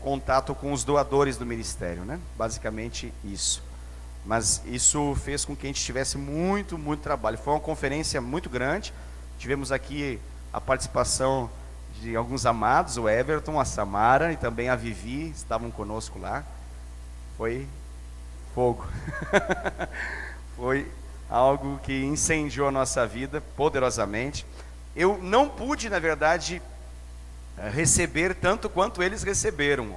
contato com os doadores do ministério, né? Basicamente isso. Mas isso fez com que a gente tivesse muito trabalho. Foi uma conferência muito grande. Tivemos aqui a participação de alguns amados, o Everton, a Samara e também a Vivi, estavam conosco lá. Foi fogo. Foi algo que incendiou a nossa vida poderosamente. Eu não pude, na verdade, receber tanto quanto eles receberam,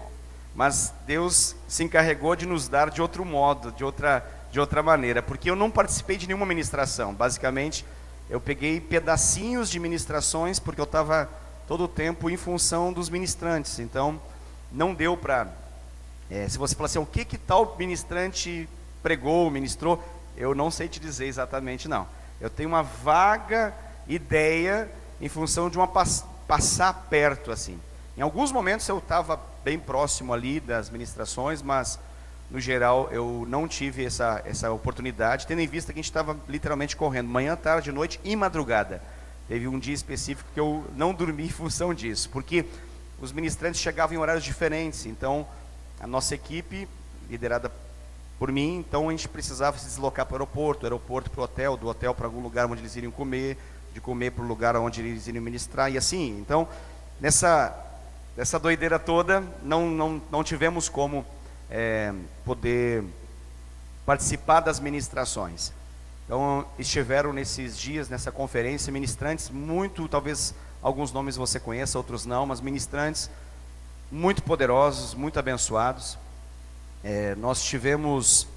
mas Deus se encarregou de nos dar de outro modo, de outra maneira, porque eu não participei de nenhuma ministração. Basicamente, eu peguei pedacinhos de ministrações, porque eu estava todo o tempo em função dos ministrantes. Então, não deu para... se você falar assim, o que tal ministrante pregou, ministrou, eu não sei te dizer exatamente, não. Eu tenho uma vaga ideia em função de uma passar perto, assim. Em alguns momentos eu estava bem próximo ali das ministrações, mas no geral eu não tive essa oportunidade, tendo em vista que a gente estava literalmente correndo, manhã, tarde, noite e madrugada. Teve um dia específico que eu não dormi em função disso, porque os ministrantes chegavam em horários diferentes. Então a nossa equipe, liderada por mim, então a gente precisava se deslocar para o aeroporto, do aeroporto para o hotel, do hotel para algum lugar onde eles iriam comer, de comer para o lugar onde eles iriam ministrar, e assim. Então, nessa doideira toda, não tivemos como poder participar das ministrações. Então, estiveram nesses dias, nessa conferência, ministrantes muito, talvez alguns nomes você conheça, outros não, mas ministrantes muito poderosos, muito abençoados. Nós tivemos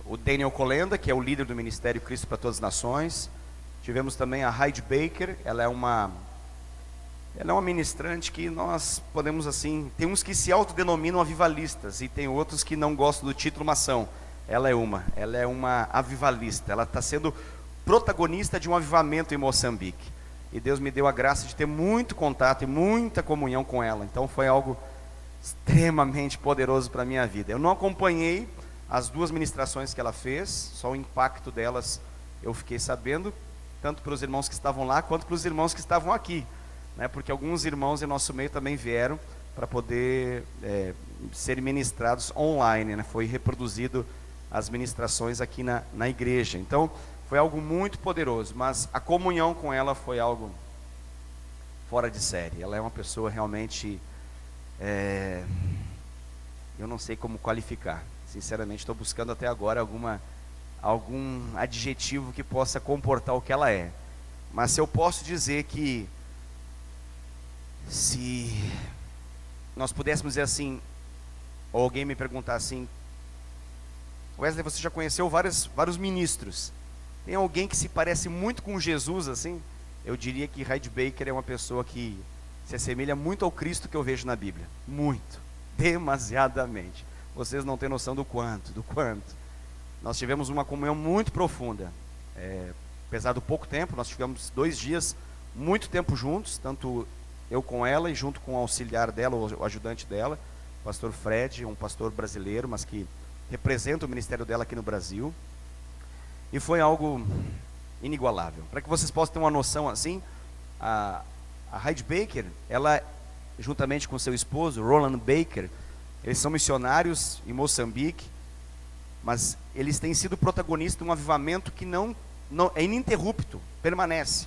o Daniel Kolenda, que é o líder do Ministério Cristo para Todas as Nações. Tivemos também a Heidi Baker. Ela é uma ministrante que nós podemos assim, tem uns que se autodenominam avivalistas e tem outros que não gostam do título, mas são. Ela é uma avivalista. Ela está sendo protagonista de um avivamento em Moçambique. E Deus me deu a graça de ter muito contato e muita comunhão com ela. Então foi algo extremamente poderoso para a minha vida. Eu não acompanhei as duas ministrações que ela fez, só o impacto delas eu fiquei sabendo, tanto para os irmãos que estavam lá, quanto para os irmãos que estavam aqui, né? Porque alguns irmãos em nosso meio também vieram para poder serem ministrados online, né? Foi reproduzido as ministrações aqui na igreja. Então, foi algo muito poderoso, mas a comunhão com ela foi algo fora de série. Ela é uma pessoa realmente... eu não sei como qualificar. Sinceramente, estou buscando até agora algum adjetivo que possa comportar o que ela é. Mas se eu posso dizer que, se nós pudéssemos dizer assim, ou alguém me perguntar assim, Wesley, você já conheceu vários ministros, tem alguém que se parece muito com Jesus assim? Eu diria que Heidi Baker é uma pessoa que se assemelha muito ao Cristo que eu vejo na Bíblia. Muito, demasiadamente. Vocês não têm noção do quanto. Nós tivemos uma comunhão muito profunda. Apesar do pouco tempo, nós tivemos 2 dias, muito tempo juntos, tanto eu com ela e junto com o auxiliar dela, o ajudante dela, o pastor Fred, um pastor brasileiro, mas que representa o ministério dela aqui no Brasil. E foi algo inigualável. Para que vocês possam ter uma noção assim, a Heidi Baker, ela, juntamente com seu esposo, Roland Baker, eles são missionários em Moçambique, mas eles têm sido protagonistas de um avivamento que não é ininterrupto, permanece.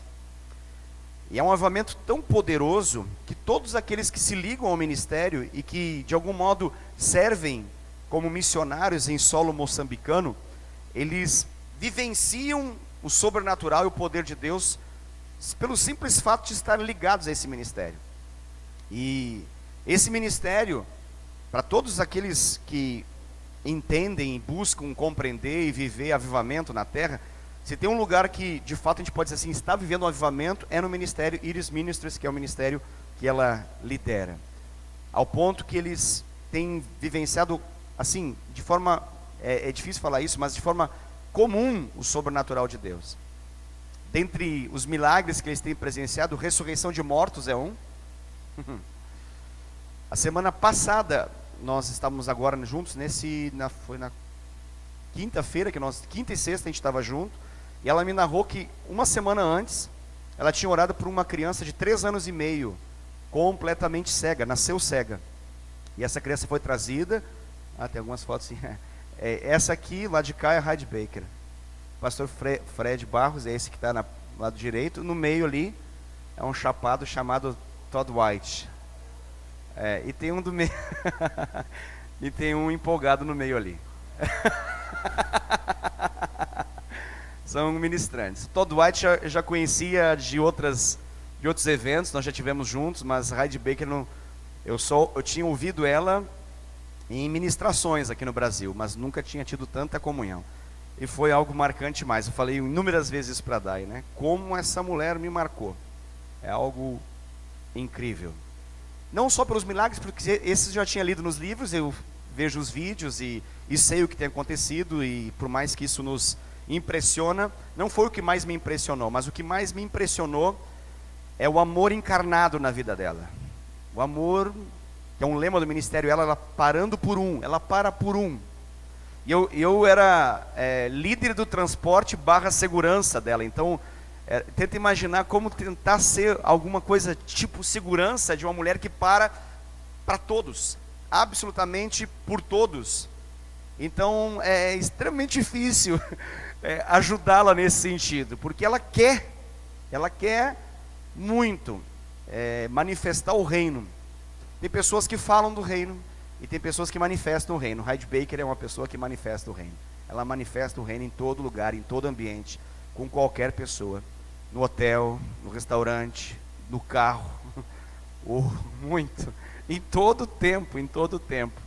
E é um avivamento tão poderoso que todos aqueles que se ligam ao ministério e que de algum modo servem como missionários em solo moçambicano, eles vivenciam o sobrenatural e o poder de Deus pelo simples fato de estarem ligados a esse ministério. E esse ministério, para todos aqueles que entendem, buscam compreender e viver avivamento na terra, se tem um lugar que de fato a gente pode dizer assim, está vivendo um avivamento, é no ministério Iris Ministries, que é o ministério que ela lidera. Ao ponto que eles têm vivenciado assim, de forma, é difícil falar isso, mas de forma comum o sobrenatural de Deus. Dentre os milagres que eles têm presenciado, ressurreição de mortos é um. A semana passada, nós estávamos agora juntos, foi na quinta-feira, quinta e sexta a gente estava junto, e ela me narrou que uma semana antes, ela tinha orado por uma criança de 3 anos e meio, completamente cega, nasceu cega. E essa criança foi trazida, tem algumas fotos assim, essa aqui, lá de cá, é a Heidi Baker. O pastor Fred Barros, é esse que está no lado direito. No meio ali, é um chapado chamado Todd White. E tem um do meio, e tem um empolgado no meio ali. São ministrantes. Todd White já conhecia de outros eventos, nós já tivemos juntos, mas Heidi Baker eu tinha ouvido ela em ministrações aqui no Brasil, mas nunca tinha tido tanta comunhão. E foi algo marcante mais. Eu falei inúmeras vezes para a Dai, né? Como essa mulher me marcou. É algo incrível. Não só pelos milagres, porque esses eu já tinha lido nos livros, eu vejo os vídeos e sei o que tem acontecido, e por mais que isso nos impressiona, não foi o que mais me impressionou, mas o que mais me impressionou é o amor encarnado na vida dela. O amor, que é um lema do ministério, ela parando por um, ela para por um. E eu era líder do transporte / segurança dela, então tenta imaginar como tentar ser alguma coisa tipo segurança de uma mulher que para todos, absolutamente por todos. Então é extremamente difícil ajudá-la nesse sentido, porque ela quer muito manifestar o reino. Tem pessoas que falam do reino e tem pessoas que manifestam o reino. Heidi Baker é uma pessoa que manifesta o reino. Ela manifesta o reino em todo lugar, em todo ambiente, com qualquer pessoa, no hotel, no restaurante, no carro, muito, em todo tempo.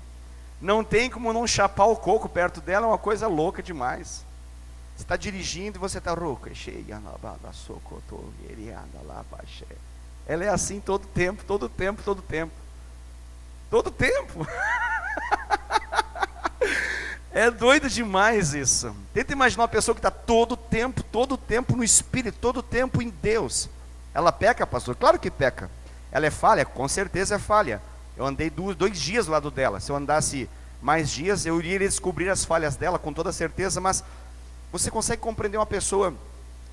Não tem como não chapar o coco perto dela, é uma coisa louca demais. Você está dirigindo e você está rouca, cheia, ela é assim todo tempo. É doido demais isso. Tenta imaginar uma pessoa que está todo tempo no Espírito, todo tempo em Deus. Ela peca, pastor? Claro que peca. Ela é falha? Com certeza é falha. Eu andei 2 dias do lado dela. Se eu andasse mais dias, eu iria descobrir as falhas dela com toda certeza. Mas você consegue compreender uma pessoa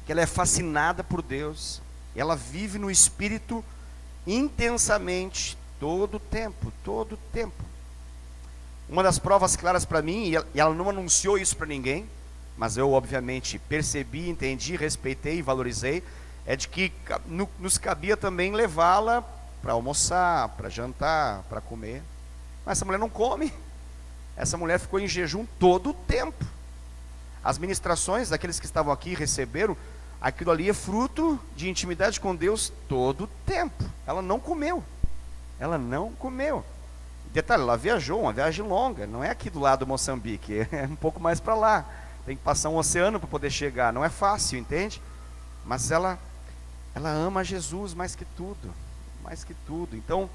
que ela é fascinada por Deus, ela vive no Espírito intensamente todo tempo. Uma das provas claras para mim, e ela não anunciou isso para ninguém, mas eu obviamente percebi, entendi, respeitei e valorizei, é de que nos cabia também levá-la para almoçar, para jantar, para comer. Mas essa mulher não come. Essa mulher ficou em jejum todo o tempo. As ministrações daqueles que estavam aqui receberam, aquilo ali é fruto de intimidade com Deus todo o tempo. Ela não comeu. Detalhe, ela viajou, uma viagem longa, não é aqui do lado do Moçambique, é um pouco mais para lá. Tem que passar um oceano para poder chegar, não é fácil, entende? Mas ela ama Jesus mais que tudo. Então,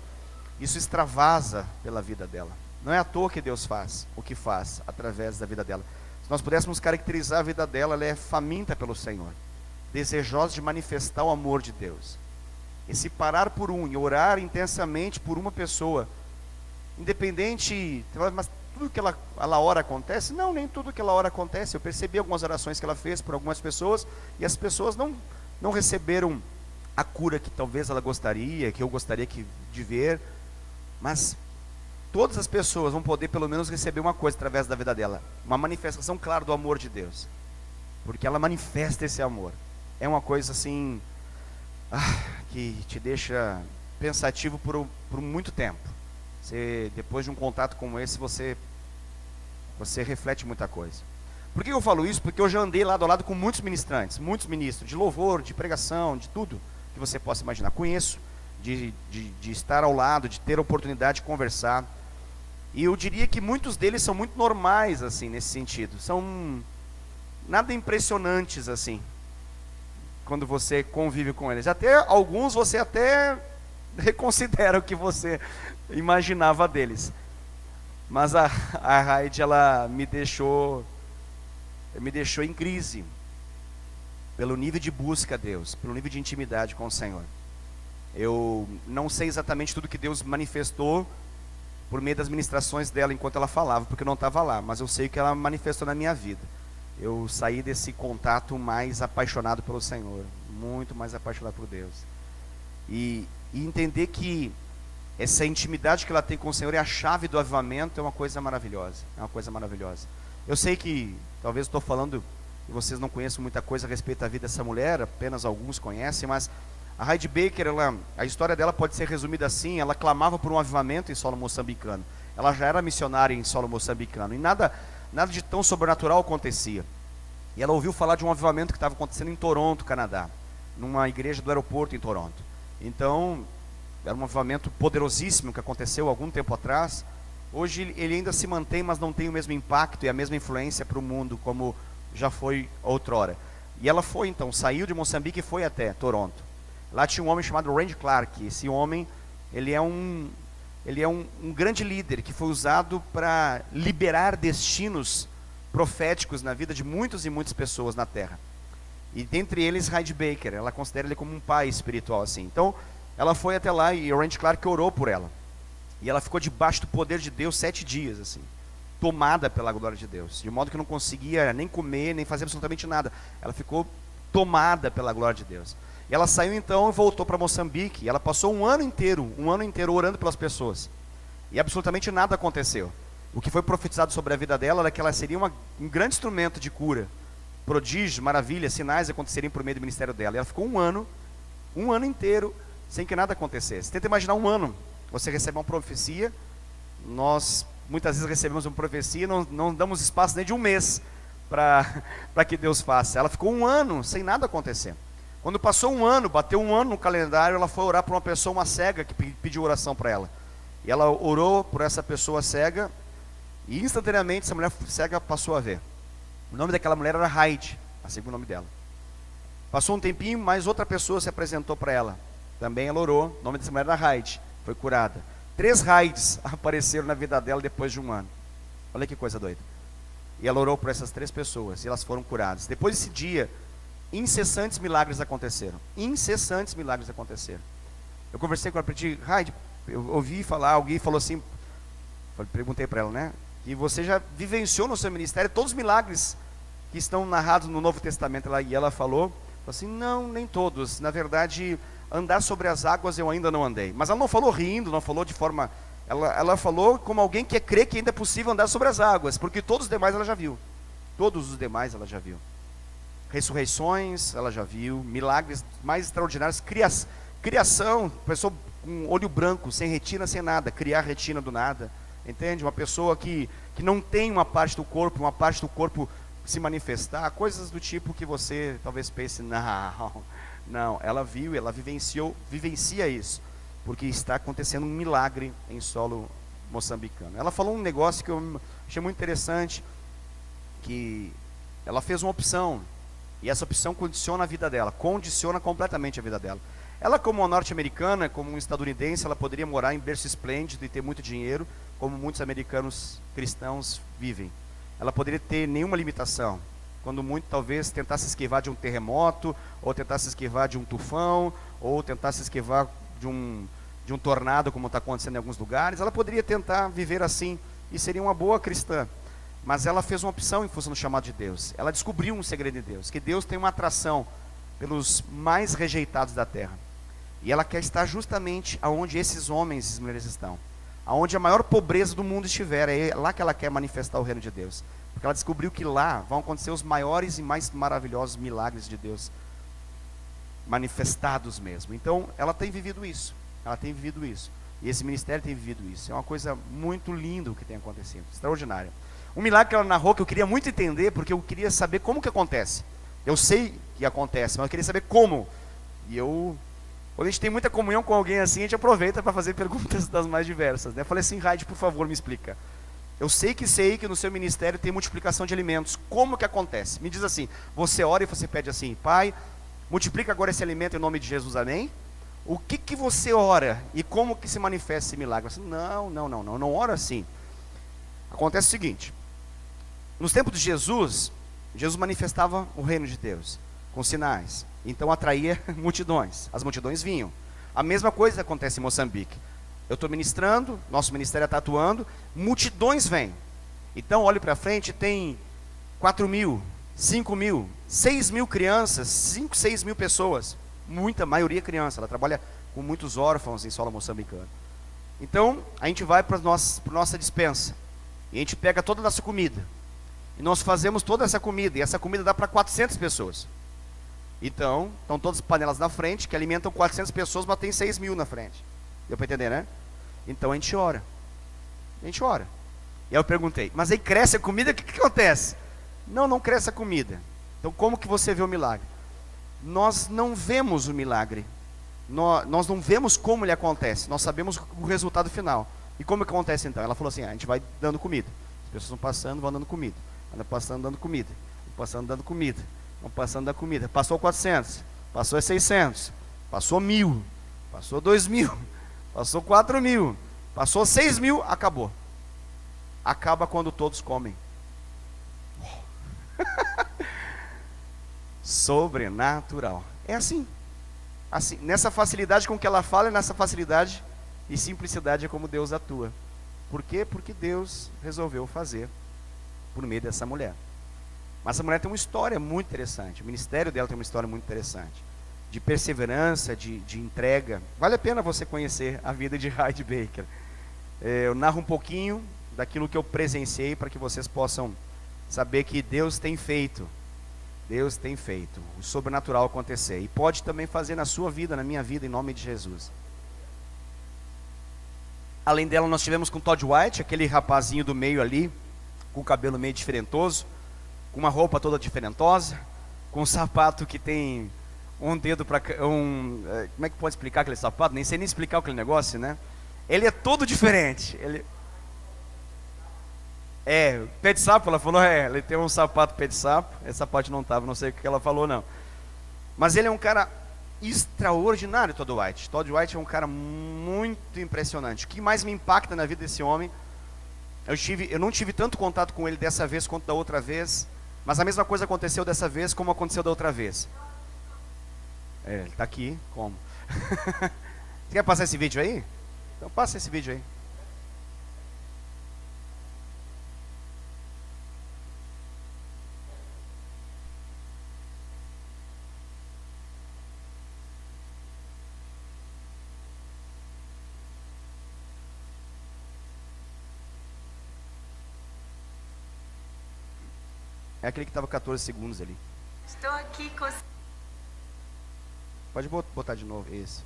isso extravasa pela vida dela. Não é à toa que Deus faz o que faz através da vida dela. Se nós pudéssemos caracterizar a vida dela, ela é faminta pelo Senhor, desejosa de manifestar o amor de Deus. E se parar por um e orar intensamente por uma pessoa, independente, mas tudo que ela ora acontece? Não, nem tudo que ela ora acontece. Eu percebi algumas orações que ela fez por algumas pessoas, e as pessoas não receberam a cura que talvez ela gostaria, que eu gostaria de ver, mas todas as pessoas vão poder pelo menos receber uma coisa através da vida dela, uma manifestação clara do amor de Deus, porque ela manifesta esse amor. É uma coisa assim, que te deixa pensativo por muito tempo. Depois de um contato como esse, você reflete muita coisa. Por que eu falo isso? Porque eu já andei lado a lado com muitos ministrantes, muitos ministros, de louvor, de pregação, de tudo que você possa imaginar. Conheço, de estar ao lado, de ter a oportunidade de conversar. E eu diria que muitos deles são muito normais, assim, nesse sentido. São nada impressionantes, assim, quando você convive com eles. Até alguns você até reconsidera o que você imaginava deles. Mas a Heidi, ela me deixou em crise pelo nível de busca a Deus, pelo nível de intimidade com o Senhor. Eu não sei exatamente tudo que Deus manifestou por meio das ministrações dela enquanto ela falava, porque eu não estava lá, mas eu sei o que ela manifestou na minha vida. Eu saí desse contato mais apaixonado pelo Senhor, muito mais apaixonado por Deus. e entender que essa intimidade que ela tem com o Senhor é a chave do avivamento, é uma coisa maravilhosa. É uma coisa maravilhosa. Eu sei que talvez estou falando e vocês não conhecem muita coisa a respeito da vida dessa mulher, apenas alguns conhecem, mas a Heidi Baker, a história dela pode ser resumida assim: ela clamava por um avivamento em solo moçambicano. Ela já era missionária em solo moçambicano e nada de tão sobrenatural acontecia. E ela ouviu falar de um avivamento que estava acontecendo em Toronto, Canadá, numa igreja do aeroporto em Toronto. Então, era um avivamento poderosíssimo que aconteceu há algum tempo atrás. Hoje ele ainda se mantém, mas não tem o mesmo impacto e a mesma influência para o mundo como já foi outrora. E ela foi então, saiu de Moçambique e foi até Toronto. Lá tinha um homem chamado Randy Clark. Esse homem, ele é um grande líder que foi usado para liberar destinos proféticos na vida de muitas e muitas pessoas na terra. E dentre eles Heidi Baker, ela considera ele como um pai espiritual assim. Então, ela foi até lá e o Randy Clark orou por ela. E ela ficou debaixo do poder de Deus 7 dias, assim, tomada pela glória de Deus, de modo que não conseguia nem comer, nem fazer absolutamente nada. Ela ficou tomada pela glória de Deus. E ela saiu então e voltou para Moçambique. E ela passou um ano inteiro orando pelas pessoas. E absolutamente nada aconteceu. O que foi profetizado sobre a vida dela era que ela seria um grande instrumento de cura. Prodígios, maravilhas, sinais aconteceriam por meio do ministério dela. E ela ficou um ano inteiro, sem que nada acontecesse. Tenta imaginar um ano. Você recebe uma profecia. Nós muitas vezes recebemos uma profecia e não damos espaço nem de um mês para que Deus faça. Ela ficou um ano sem nada acontecer. Quando passou um ano, bateu um ano no calendário, ela foi orar por uma pessoa, uma cega, que pediu oração para ela. E ela orou por essa pessoa cega e instantaneamente essa mulher cega passou a ver. O nome daquela mulher era Heidi, assim o nome dela. Passou um tempinho, mais outra pessoa se apresentou para ela. Também ela orou, o nome dessa mulher era Heidi, foi curada. 3 Heids apareceram na vida dela depois de um ano. Olha que coisa doida. E ela orou por essas 3 pessoas e elas foram curadas. Depois desse dia, incessantes milagres aconteceram. Incessantes milagres aconteceram. Eu conversei com ela, pedi, Heidi, eu ouvi falar, alguém falou assim, perguntei para ela, né? Que você já vivenciou no seu ministério todos os milagres que estão narrados no Novo Testamento. E ela falou assim, não, nem todos. Na verdade, andar sobre as águas eu ainda não andei. Mas ela não falou rindo, não falou de forma... Ela falou como alguém que crê que ainda é possível andar sobre as águas, porque todos os demais ela já viu. Todos os demais ela já viu. Ressurreições, ela já viu. Milagres mais extraordinários. Criação, pessoa com olho branco, sem retina, sem nada. Criar retina do nada. Entende? Uma pessoa que não tem uma parte do corpo se manifestar. Coisas do tipo que você talvez pense, não. Ela viu, ela vivencia isso. Porque está acontecendo um milagre em solo moçambicano. Ela falou um negócio que eu achei muito interessante, que ela fez uma opção, e essa opção condiciona a vida dela, condiciona completamente a vida dela. Ela, como uma norte-americana, como um estadunidense, ela poderia morar em berço esplêndido e ter muito dinheiro, como muitos americanos cristãos vivem. Ela poderia ter nenhuma limitação, quando muito talvez tentasse esquivar de um terremoto, ou tentasse esquivar de um tufão, ou tentasse esquivar de um tornado, como está acontecendo em alguns lugares. Ela poderia tentar viver assim, e seria uma boa cristã. Mas ela fez uma opção em função do chamado de Deus. Ela descobriu um segredo de Deus, que Deus tem uma atração pelos mais rejeitados da terra. E ela quer estar justamente aonde esses homens e essas mulheres estão. Aonde a maior pobreza do mundo estiver, é lá que ela quer manifestar o reino de Deus. Porque ela descobriu que lá vão acontecer os maiores e mais maravilhosos milagres de Deus, manifestados mesmo. Então, ela tem vivido isso. E esse ministério tem vivido isso. É uma coisa muito linda o que tem acontecido, extraordinária. Um milagre que ela narrou, que eu queria muito entender, porque eu queria saber como que acontece. Eu sei que acontece, mas eu queria saber como. E quando a gente tem muita comunhão com alguém assim, a gente aproveita para fazer perguntas das mais diversas, né? Eu falei assim, Heidi, por favor, me explica. Eu sei que no seu ministério tem multiplicação de alimentos. Como que acontece? Me diz assim, você ora e você pede assim, Pai, multiplica agora esse alimento em nome de Jesus, amém? O que você ora e como que se manifesta esse milagre? Assim, não ora assim. Acontece o seguinte, nos tempos de Jesus manifestava o reino de Deus com sinais, então atraía multidões, as multidões vinham. A mesma coisa acontece em Moçambique. Eu estou ministrando, nosso ministério está atuando, multidões vêm. Então olhe para frente, tem 4.000, 5.000, 6.000 crianças, 6.000 pessoas, muita maioria criança. Ela trabalha com muitos órfãos em solo moçambicano. Então, a gente vai para nossa despensa, e a gente pega toda a nossa comida, e nós fazemos toda essa comida, e essa comida dá para 400 pessoas. Então, estão todas as panelas na frente, que alimentam 400 pessoas, mas tem 6.000 na frente. Deu para entender, né? Então a gente ora. A gente ora. E aí eu perguntei, mas aí cresce a comida, o que acontece? Não cresce a comida. Então como que você vê o milagre? Nós não vemos o milagre. Nós não vemos como ele acontece. Nós sabemos o resultado final. E como que acontece então? Ela falou assim, a gente vai dando comida. As pessoas vão passando, vão dando comida. Vão passando, dando comida. Vão passando, dando comida. Vão passando da comida. Passou 400, passou 600, passou 1.000, passou 2.000, passou 4.000, passou 6.000, acabou. Acaba quando todos comem. Sobrenatural. É assim. Assim, nessa facilidade com que ela fala, nessa facilidade e simplicidade é como Deus atua. Por quê? Porque Deus resolveu fazer por meio dessa mulher. Mas essa mulher tem uma história muito interessante. O ministério dela tem uma história muito interessante. De perseverança, de entrega. Vale a pena você conhecer a vida de Heidi Baker. Eu narro um pouquinho daquilo que eu presenciei para que vocês possam saber que Deus tem feito. Deus tem feito o sobrenatural acontecer. E pode também fazer na sua vida, na minha vida, em nome de Jesus. Além dela, nós tivemos com Todd White, aquele rapazinho do meio ali, com o cabelo meio diferentoso, com uma roupa toda diferentosa, com um sapato que tem um dedo para como é que pode explicar aquele sapato? Nem sei nem explicar aquele negócio, né? Ele é todo diferente. Pé de sapo, ela falou, ele tem um sapato pé de sapo. Essa parte não estava, não sei o que ela falou não. Mas ele é um cara extraordinário, Todd White. Todd White é um cara muito impressionante. O que mais me impacta na vida desse homem, eu não tive tanto contato com ele dessa vez quanto da outra vez, mas a mesma coisa aconteceu dessa vez como aconteceu da outra vez. Ele está aqui, como? Você quer passar esse vídeo aí? Então passa esse vídeo aí. É aquele que estava 14 segundos ali. Estou aqui com... Pode botar de novo, esse.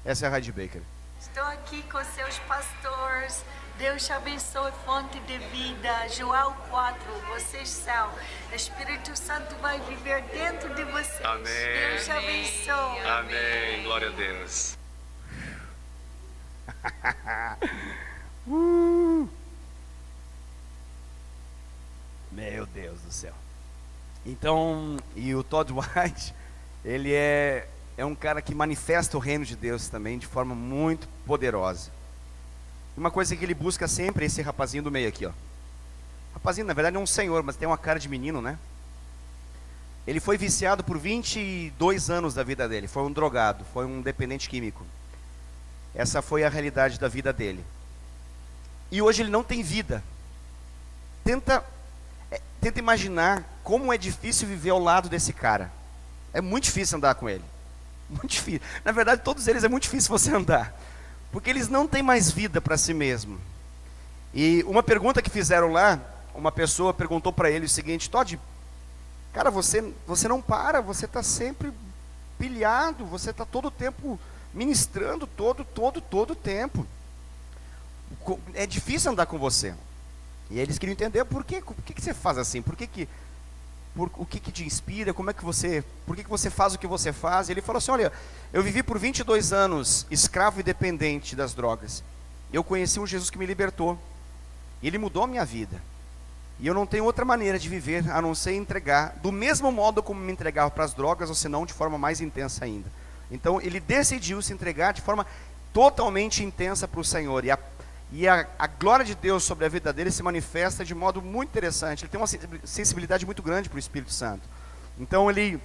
Essa é a Heidi Baker. Estou aqui com seus pastores. Deus te abençoe, fonte de vida. João 4, vocês são. O Espírito Santo vai viver dentro de vocês. Amém. Deus te abençoe. Amém. Glória a Deus. Meu Deus do céu. Então, e o Todd White, ele é um cara que manifesta o reino de Deus também de forma muito poderosa. Uma coisa que ele busca sempre é esse rapazinho do meio aqui, ó. Rapazinho, na verdade é um senhor, mas tem uma cara de menino, né? Ele foi viciado por 22 anos da vida dele, foi um drogado, foi um dependente químico. Essa foi a realidade da vida dele. E hoje ele não tem vida. Tenta imaginar como é difícil viver ao lado desse cara. É muito difícil andar com ele. Muito difícil. Na verdade, todos eles é muito difícil você andar. Porque eles não têm mais vida para si mesmo. E uma pergunta que fizeram lá, uma pessoa perguntou para ele o seguinte: Todd, cara, você não para, você está sempre pilhado, você está todo o tempo ministrando, todo o tempo. É difícil andar com você. E eles queriam entender por que você faz assim, o que te inspira, por que você faz o que você faz. E ele falou assim: olha, eu vivi por 22 anos escravo e dependente das drogas. Eu conheci um Jesus que me libertou. E ele mudou a minha vida. E eu não tenho outra maneira de viver a não ser entregar, do mesmo modo como me entregava para as drogas, ou senão de forma mais intensa ainda. Então ele decidiu se entregar de forma totalmente intensa para o Senhor. E a glória de Deus sobre a vida dele se manifesta de modo muito interessante. Ele tem uma sensibilidade muito grande para o Espírito Santo. Então ele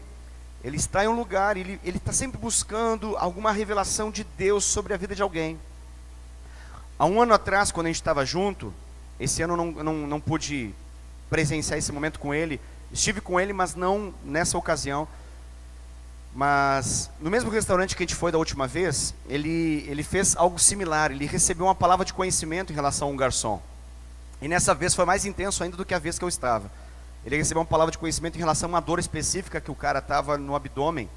está em um lugar, ele está sempre buscando alguma revelação de Deus sobre a vida de alguém. Há um ano atrás, quando a gente estava junto, esse ano eu não pude presenciar esse momento com ele. Estive com ele, mas não nessa ocasião. Mas no mesmo restaurante que a gente foi da última vez, ele fez algo similar. Ele recebeu uma palavra de conhecimento em relação a um garçom. E nessa vez foi mais intenso ainda do que a vez que eu estava. Ele recebeu uma palavra de conhecimento em relação a uma dor específica que o cara estava no abdômen.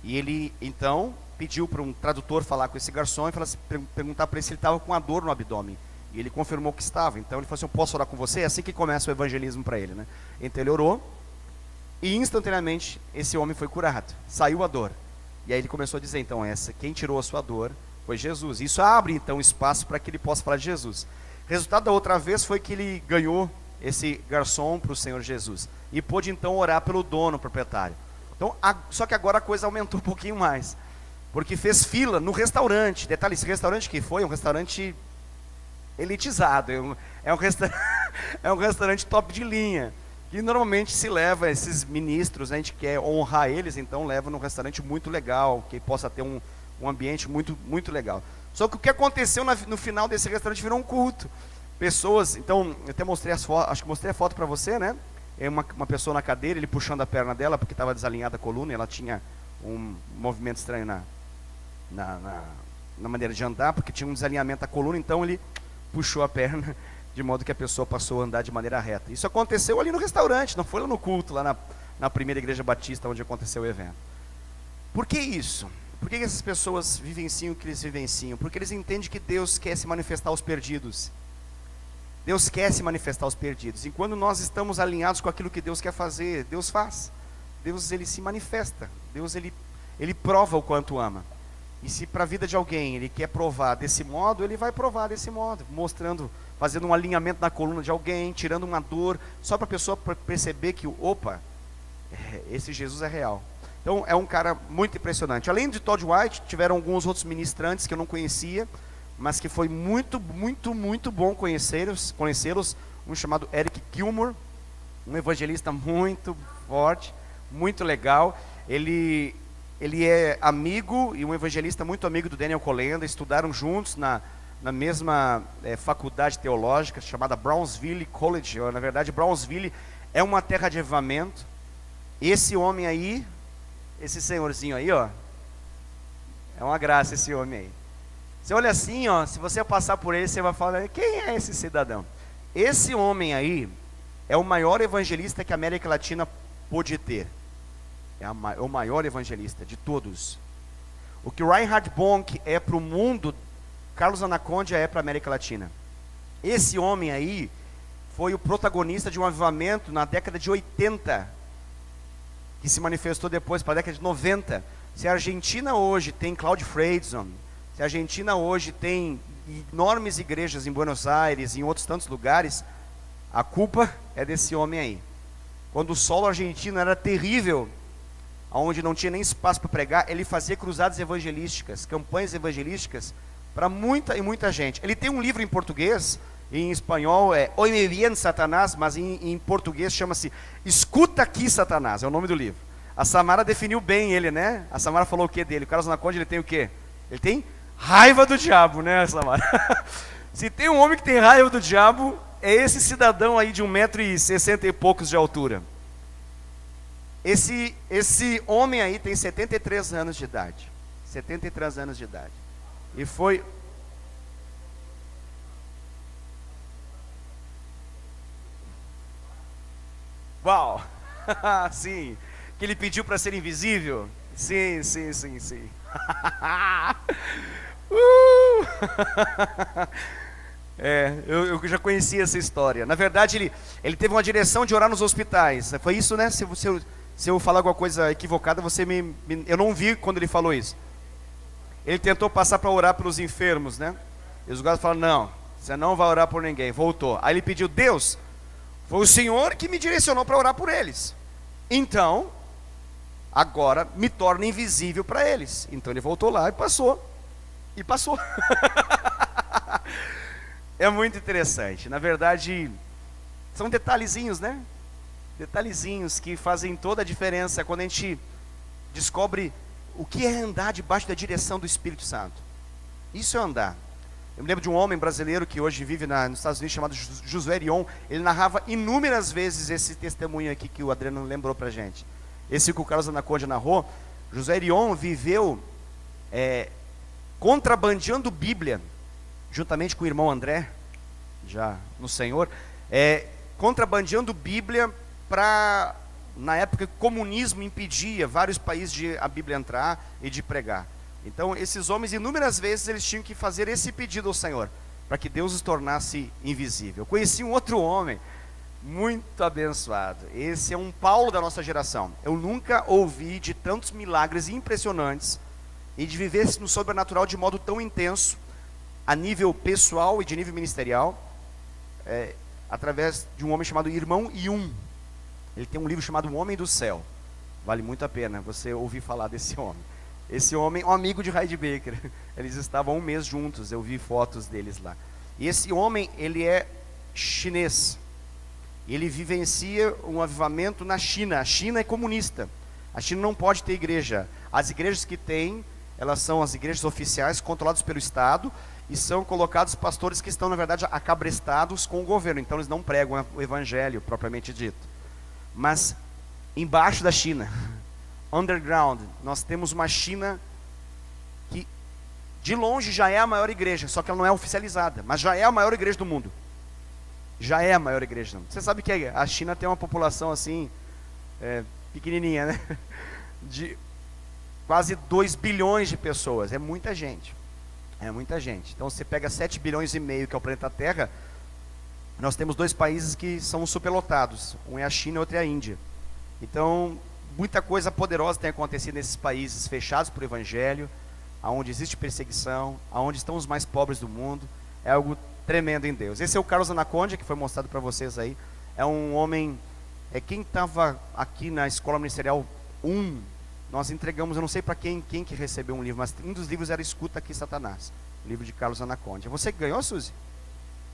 E ele então pediu para um tradutor falar com esse garçom e perguntar para ele se ele estava com a dor no abdômen. E ele confirmou que estava. Então ele falou assim: eu posso orar com você? É assim que começa o evangelismo para ele, né? Então ele orou. E instantaneamente esse homem foi curado, saiu a dor. E aí ele começou a dizer, então, quem tirou a sua dor foi Jesus. Isso abre então espaço para que ele possa falar de Jesus. Resultado da outra vez foi que ele ganhou esse garçom para o Senhor Jesus. E pôde então orar pelo dono, proprietário. Então, só que agora a coisa aumentou um pouquinho mais. Porque fez fila no restaurante. Detalhe, esse restaurante que foi um restaurante elitizado. É um restaurante top de linha. E normalmente se leva esses ministros, a gente quer honrar eles, então leva num restaurante muito legal, que possa ter um ambiente muito, muito legal. Só que o que aconteceu no final desse restaurante virou um culto. Pessoas, então, eu até mostrei as fotos, acho que mostrei a foto para você, né? É uma pessoa na cadeira, ele puxando a perna dela, porque estava desalinhada a coluna, e ela tinha um movimento estranho na maneira de andar, porque tinha um desalinhamento da coluna, então ele puxou a perna, de modo que a pessoa passou a andar de maneira reta. Isso aconteceu ali no restaurante, não foi lá no culto, lá na primeira igreja batista, onde aconteceu o evento. Por que isso? Por que essas pessoas vivenciam o que eles vivenciam? Porque eles entendem que Deus quer se manifestar aos perdidos. Deus quer se manifestar aos perdidos. E quando nós estamos alinhados com aquilo que Deus quer fazer, Deus faz. Deus, ele se manifesta. Deus, ele prova o quanto ama. E se para a vida de alguém ele quer provar desse modo, ele vai provar desse modo, mostrando, fazendo um alinhamento na coluna de alguém, tirando uma dor, só para a pessoa perceber que, opa, esse Jesus é real. Então é um cara muito impressionante. Além de Todd White, tiveram alguns outros ministrantes que eu não conhecia, mas que foi muito, muito, muito bom conhecê-los. Um chamado Eric Gilmour, um evangelista muito forte, muito legal. Ele é amigo e um evangelista muito amigo do Daniel Kolenda, estudaram juntos na mesma faculdade teológica chamada Brownsville College. Na verdade, Brownsville é uma terra de avivamento. Esse homem aí, esse senhorzinho aí, ó, é uma graça esse homem aí. Você olha assim, ó, se você passar por ele, você vai falar, quem é esse cidadão? Esse homem aí é o maior evangelista que a América Latina pôde ter. É o maior evangelista de todos. O que Reinhard Bonk é para o mundo, Carlos Anacondia é para a América Latina. Esse homem aí foi o protagonista de um avivamento na década de 80, que se manifestou depois para a década de 90. Se a Argentina hoje tem Claude Freixo, se a Argentina hoje tem enormes igrejas em Buenos Aires e em outros tantos lugares, a culpa é desse homem aí. Quando o solo argentino era terrível, onde não tinha nem espaço para pregar, ele fazia cruzadas evangelísticas, campanhas evangelísticas para muita e muita gente. Ele tem um livro em português, em espanhol é Oi me bien Satanás, mas em português chama-se Escuta aqui Satanás, é o nome do livro. A Samara definiu bem ele, né? A Samara falou o que dele? O Carlos Anacondia, ele tem o quê? Ele tem raiva do diabo, né, Samara? Se tem um homem que tem raiva do diabo, é esse cidadão aí de 1,60 m e poucos de altura. Esse homem aí tem 73 anos de idade. 73 anos de idade. E foi... Uau! Sim. Que ele pediu para ser invisível? Sim. Eu já conhecia essa história. Na verdade, ele teve uma direção de orar nos hospitais. Foi isso, né? Se eu falar alguma coisa equivocada, eu não vi quando ele falou isso. Ele tentou passar para orar pelos enfermos, né? E os guardas falaram, não, você não vai orar por ninguém. Voltou. Aí ele pediu, Deus, foi o Senhor que me direcionou para orar por eles. Então, agora me torna invisível para eles. Então ele voltou lá e passou. É muito interessante. Na verdade, são detalhezinhos, né? Detalhezinhos que fazem toda a diferença quando a gente descobre o que é andar debaixo da direção do Espírito Santo. Isso é andar. Eu me lembro de um homem brasileiro que hoje vive nos Estados Unidos, chamado Josué Rion. Ele narrava inúmeras vezes esse testemunho aqui que o Adriano lembrou pra gente. Esse que o Carlos Anacondia narrou, José Irion viveu contrabandeando Bíblia, juntamente com o irmão André, já no Senhor, contrabandeando Bíblia para, na época que o comunismo impedia vários países de a Bíblia entrar e de pregar. Então esses homens, inúmeras vezes, eles tinham que fazer esse pedido ao Senhor, para que Deus os tornasse invisível. Eu conheci um outro homem, muito abençoado. Esse é um Paulo da nossa geração. Eu nunca ouvi de tantos milagres impressionantes, e de viver no sobrenatural de modo tão intenso, a nível pessoal e de nível ministerial, através de um homem chamado Irmão Yun. Ele tem um livro chamado O Homem do Céu. Vale muito a pena você ouvir falar desse homem. Esse homem é um amigo de Heidi Baker. Eles estavam 1 mês juntos, eu vi fotos deles lá. E esse homem, ele é chinês. Ele vivencia um avivamento na China. A China é comunista. A China não pode ter igreja. As igrejas que tem, elas são as igrejas oficiais, controladas pelo Estado, e são colocados pastores que estão, na verdade, acabrestados com o governo. Então eles não pregam o evangelho, propriamente dito. Mas, embaixo da China, underground, nós temos uma China que, de longe, já é a maior igreja, só que ela não é oficializada, mas já é a maior igreja do mundo. Já é a maior igreja do mundo. Você sabe que a China tem uma população assim, pequenininha, né? De quase 2 bilhões de pessoas. É muita gente. É muita gente. Então você pega 7 bilhões e meio, que é o planeta Terra, nós temos 2 países que são superlotados. Um é a China e outro é a Índia. Então, muita coisa poderosa tem acontecido nesses países fechados por evangelho, aonde existe perseguição, aonde estão os mais pobres do mundo. É algo tremendo em Deus. Esse é o Carlos Anaconda, que foi mostrado para vocês aí. É um homem, quem estava aqui na Escola Ministerial 1, nós entregamos, eu não sei para quem que recebeu um livro, mas um dos livros era Escuta Aqui, Satanás, o livro de Carlos Anaconda. Você que ganhou, Suzy?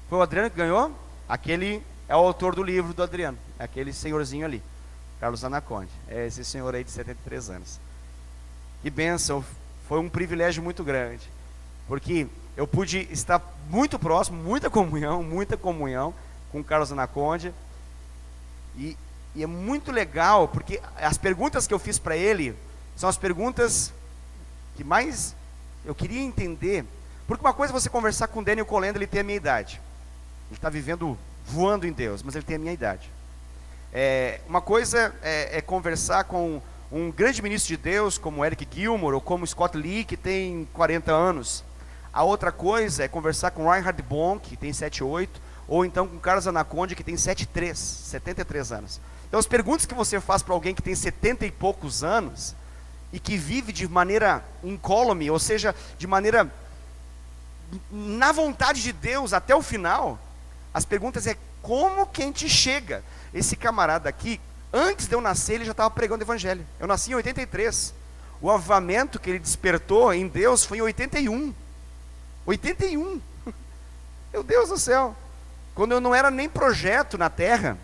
Foi o Adriano que ganhou? Aquele é o autor do livro do Adriano, é aquele senhorzinho ali, Carlos Anaconda. É esse senhor aí de 73 anos. Que bênção, foi um privilégio muito grande, porque eu pude estar muito próximo, muita comunhão com o Carlos Anaconda, e é muito legal, porque as perguntas que eu fiz para ele são as perguntas que mais eu queria entender. Porque uma coisa é você conversar com o Daniel Colenda, ele tem a minha idade, ele está vivendo, voando em Deus, mas ele tem a minha idade. Uma coisa é conversar com um grande ministro de Deus, como Eric Gilmour, ou como Scott Lee, que tem 40 anos. A outra coisa é conversar com Reinhard Bonk, que tem 78, ou então com Carlos Anaconda, que tem 73 anos. Então as perguntas que você faz para alguém que tem 70 e poucos anos, e que vive de maneira incólume, ou seja, de maneira na vontade de Deus até o final, as perguntas como que a gente chega? Esse camarada aqui, antes de eu nascer, ele já estava pregando o evangelho. Eu nasci em 83. O avivamento que ele despertou em Deus foi em 81. 81. Meu Deus do céu. Quando eu não era nem projeto na terra,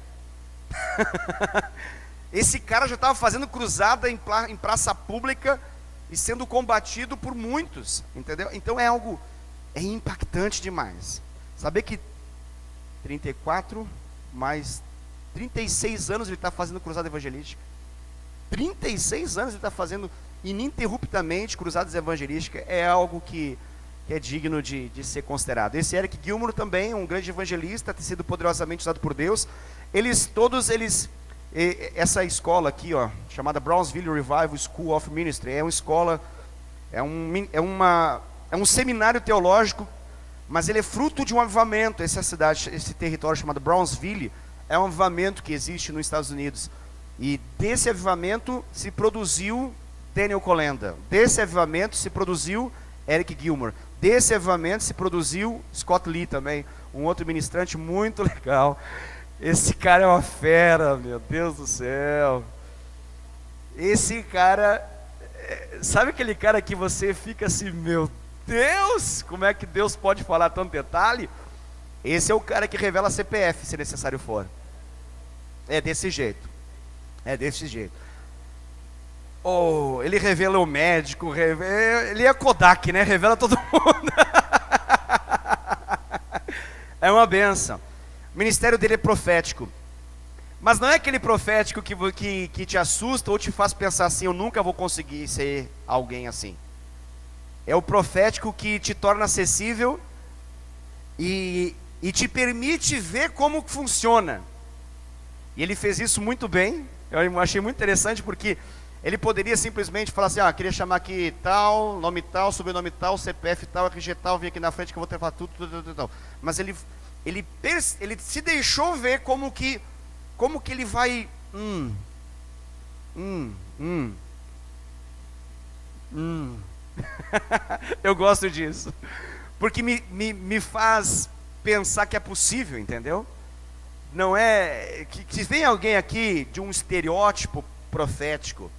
esse cara já estava fazendo cruzada em praça pública e sendo combatido por muitos, entendeu? Então é algo, impactante demais. Saber que 34 mais 36 anos ele está fazendo cruzada evangelística. 36 anos ele está fazendo ininterruptamente cruzadas evangelísticas. É algo que é digno de ser considerado. Esse Eric Gilmour também, um grande evangelista, tem sido poderosamente usado por Deus. Essa escola aqui, chamada Brownsville Revival School of Ministry, é uma escola, é um seminário teológico, mas ele é fruto de um avivamento. Essa cidade, esse território chamado Brownsville, é um avivamento que existe nos Estados Unidos. E desse avivamento se produziu Daniel Colenda. Desse avivamento se produziu Eric Gilmour. Desse avivamento se produziu Scott Lee também, um outro ministrante muito legal. Esse cara é uma fera, meu Deus do céu. Esse cara, sabe aquele cara que você fica assim, meu Deus, como é que Deus pode falar tanto detalhe? Esse é o cara que revela CPF, se necessário for. É desse jeito. Ele revela o médico, ele é Kodak, né? Revela todo mundo. É uma benção. O ministério dele é profético. Mas não é aquele profético que te assusta ou te faz pensar assim, eu nunca vou conseguir ser alguém assim. É o profético que te torna acessível e te permite ver como funciona. E ele fez isso muito bem. Eu achei muito interessante porque ele poderia simplesmente falar assim, queria chamar aqui tal, nome tal, sobrenome tal, CPF tal, RG tal, vem aqui na frente que eu vou ter que falar tudo. Mas ele se deixou ver como que ele vai... Eu gosto disso. Porque me faz pensar que é possível, entendeu? Não é... Que vem alguém aqui de um estereótipo profético,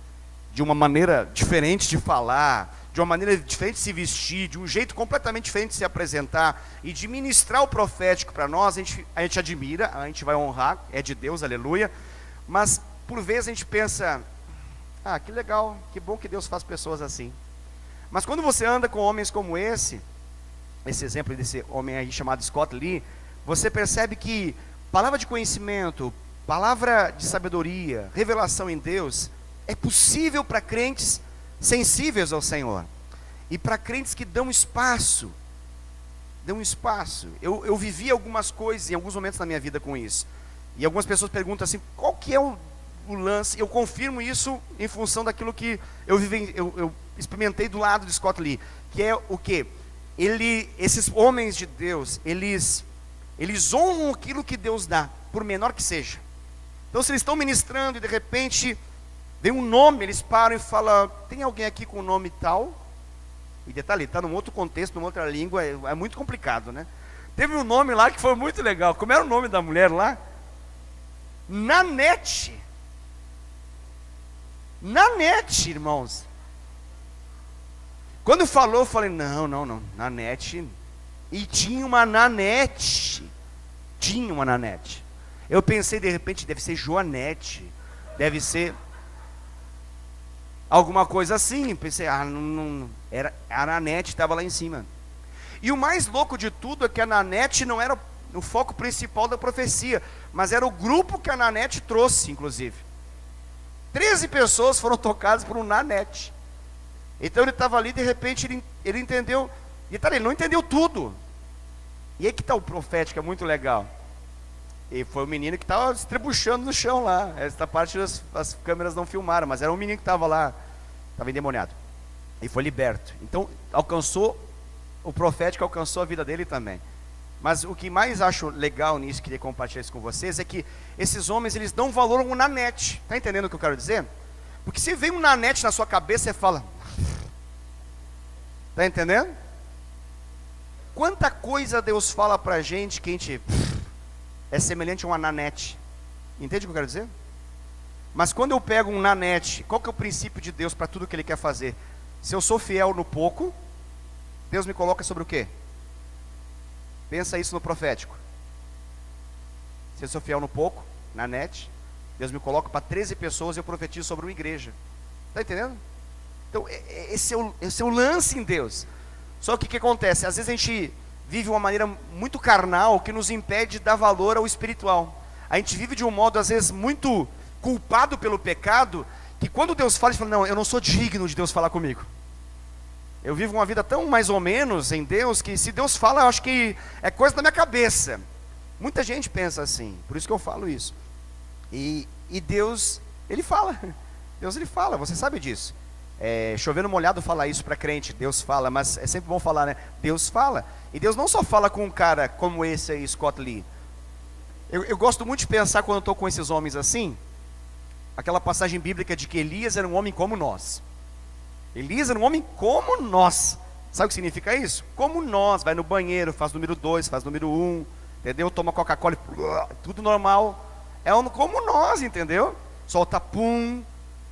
de uma maneira diferente de falar, de uma maneira diferente de se vestir, de um jeito completamente diferente de se apresentar e de ministrar o profético para nós, a gente admira, a gente vai honrar, é de Deus, aleluia. Mas por vezes a gente pensa, que legal, que bom que Deus faz pessoas assim. Mas quando você anda com homens como esse exemplo desse homem aí chamado Scott Lee, você percebe que palavra de conhecimento, palavra de sabedoria, revelação em Deus, é possível para crentes sensíveis ao Senhor. E para crentes que dão espaço. Eu vivi algumas coisas em alguns momentos da minha vida com isso. E algumas pessoas perguntam assim, qual que é o lance? Eu confirmo isso em função daquilo que eu experimentei do lado de Scott Lee. Que é o quê? Esses homens de Deus, eles honram aquilo que Deus dá, por menor que seja. Então se eles estão ministrando e de repente vem um nome, eles param e falam, tem alguém aqui com o nome tal? E detalhe, está num outro contexto, numa outra língua, é muito complicado, né? Teve um nome lá que foi muito legal. Como era o nome da mulher lá? Nanete. Nanete, irmãos. Quando falou, eu falei, não, Nanete. E tinha uma Nanete. Eu pensei, de repente, deve ser Joanete. Deve ser alguma coisa assim. Pensei, não, era a Nanete, estava lá em cima. E o mais louco de tudo é que a Nanete não era o foco principal da profecia, mas era o grupo que a Nanete trouxe, inclusive. 13 pessoas foram tocadas por um Nanete. Então ele estava ali, de repente ele entendeu. E ele não entendeu tudo. E aí que está o profético, é muito legal. E foi o menino que estava se trebuchando no chão lá. Essa parte as câmeras não filmaram, mas era um menino que estava lá, estava endemoniado. E foi liberto. Então o profético alcançou a vida dele também. Mas o que mais acho legal nisso, queria compartilhar isso com vocês, é que esses homens, eles dão valor a um Nanete. Está entendendo o que eu quero dizer? Porque se vem um Nanete na sua cabeça, você fala... Está entendendo? Quanta coisa Deus fala para a gente que a gente é semelhante a uma Nanete. Entende o que eu quero dizer? Mas quando eu pego um Nanete, qual que é o princípio de Deus para tudo que Ele quer fazer? Se eu sou fiel no pouco, Deus me coloca sobre o quê? Pensa isso no profético. Se eu sou fiel no pouco, Nanete, Deus me coloca para 13 pessoas e eu profetizo sobre uma igreja. Está entendendo? Então, esse é o lance em Deus. Só que o que acontece? Às vezes a gente vive uma maneira muito carnal que nos impede de dar valor ao espiritual. A gente vive de um modo, às vezes, muito culpado pelo pecado, que quando Deus fala, a gente fala, não, eu não sou digno de Deus falar comigo. Eu vivo uma vida tão mais ou menos em Deus, que se Deus fala, eu acho que é coisa da minha cabeça. Muita gente pensa assim, por isso que eu falo isso. E Deus, Ele fala. Deus, Ele fala, você sabe disso. Chovendo molhado fala isso para crente, Deus fala, mas é sempre bom falar, né? Deus fala. E Deus não só fala com um cara como esse aí, Scott Lee. Eu gosto muito de pensar quando eu estou com esses homens assim, aquela passagem bíblica de que Elias era um homem como nós. Elias era um homem como nós. Sabe o que significa isso? Como nós, vai no banheiro, faz número 2, faz número 1, entendeu? Toma Coca-Cola, tudo normal. É um como nós, entendeu? Solta pum,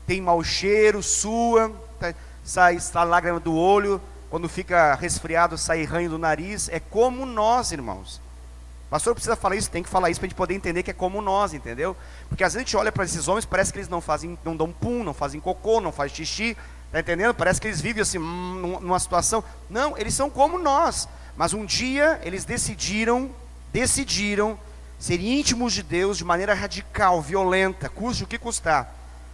tem mau cheiro, sua, sai lágrima do olho, quando fica resfriado sai ranho do nariz. É como nós, irmãos. O pastor precisa falar isso, tem que falar isso para a gente poder entender que é como nós, entendeu? Porque às vezes a gente olha para esses homens, parece que eles não dão pum, não fazem cocô, não fazem xixi, está entendendo? Parece que eles vivem assim, numa situação. Não, eles são como nós. Mas um dia eles decidiram ser íntimos de Deus de maneira radical, violenta, custe o que custar.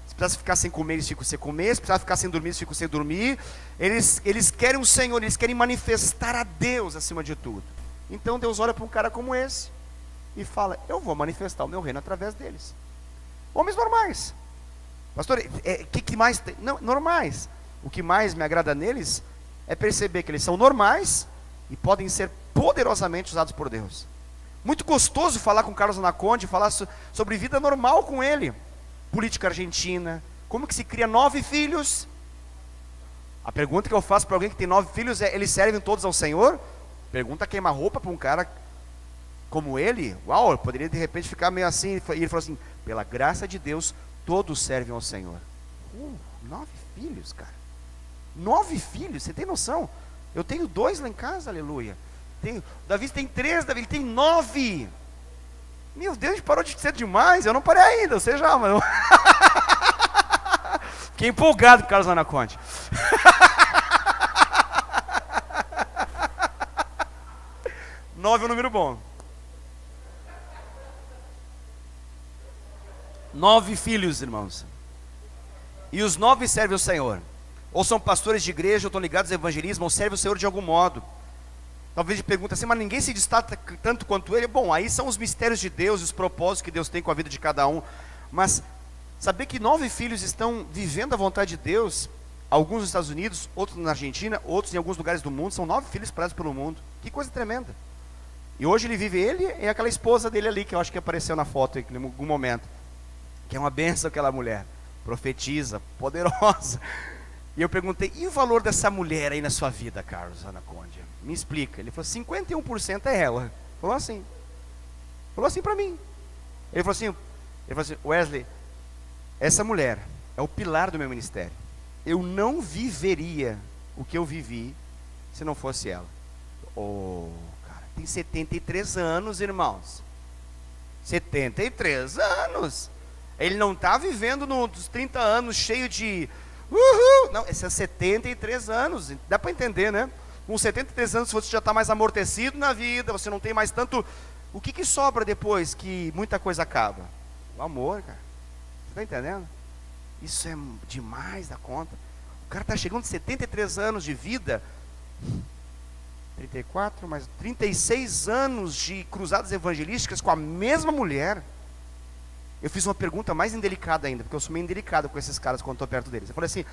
Se precisasse ficar sem comer, eles ficam sem comer. Se precisar ficar sem dormir, eles ficam sem dormir. Eles querem o Senhor, eles querem manifestar a Deus acima de tudo. Então Deus olha para um cara como esse e fala: eu vou manifestar o meu reino através deles. Homens normais. Pastor, que mais tem? Não, normais. O que mais me agrada neles é perceber que eles são normais e podem ser poderosamente usados por Deus. Muito gostoso falar com Carlos Anaconde, falar sobre vida normal com ele. Política argentina, como que se cria 9 filhos? A pergunta que eu faço para alguém que tem 9 filhos é: eles servem todos ao Senhor? Pergunta queima-roupa para um cara como ele. Uau, eu poderia de repente ficar meio assim. E ele falou assim: pela graça de Deus, todos servem ao Senhor. 9 filhos, cara. 9 filhos, você tem noção? Eu tenho 2 lá em casa, aleluia. Davi tem 3, Davi tem 9. Meu Deus, parou de ser demais. Eu não parei ainda, você já, mano. Fiquei empolgado com o Carlos Anaconde. Nove é um número bom. 9 filhos, irmãos. E os 9 servem ao Senhor. Ou são pastores de igreja, ou estão ligados ao evangelismo, ou servem o Senhor de algum modo. Talvez ele pergunte assim: mas ninguém se destaca tanto quanto ele. Bom, aí são os mistérios de Deus, os propósitos que Deus tem com a vida de cada um. Mas saber que 9 filhos estão vivendo a vontade de Deus, alguns nos Estados Unidos, outros na Argentina, outros em alguns lugares do mundo, são 9 filhos espalhados pelo mundo. Que coisa tremenda. E hoje ele vive, ele e aquela esposa dele ali, que eu acho que apareceu na foto em algum momento, que é uma bênção aquela mulher, profetiza, poderosa. E eu perguntei: e o valor dessa mulher aí na sua vida, Carlos Anaconde? Me explica. Ele falou: 51% é ela. Falou assim para mim. Ele falou assim: Wesley, essa mulher é o pilar do meu ministério. Eu não viveria o que eu vivi se não fosse ela. Cara, tem 73 anos, irmãos. 73 anos. Ele não está vivendo nos 30 anos cheio de uhul. Não, esses 73 anos. Dá para entender, né? Com 73 anos você já está mais amortecido na vida, você não tem mais tanto. O que sobra depois que muita coisa acaba? O amor, cara. Você está entendendo? Isso é demais da conta. O cara está chegando a 73 anos de vida, 34, mais 36 anos de cruzadas evangelísticas com a mesma mulher. Eu fiz uma pergunta mais indelicada ainda, porque eu sou meio indelicado com esses caras quando estou perto deles. Eu falei assim: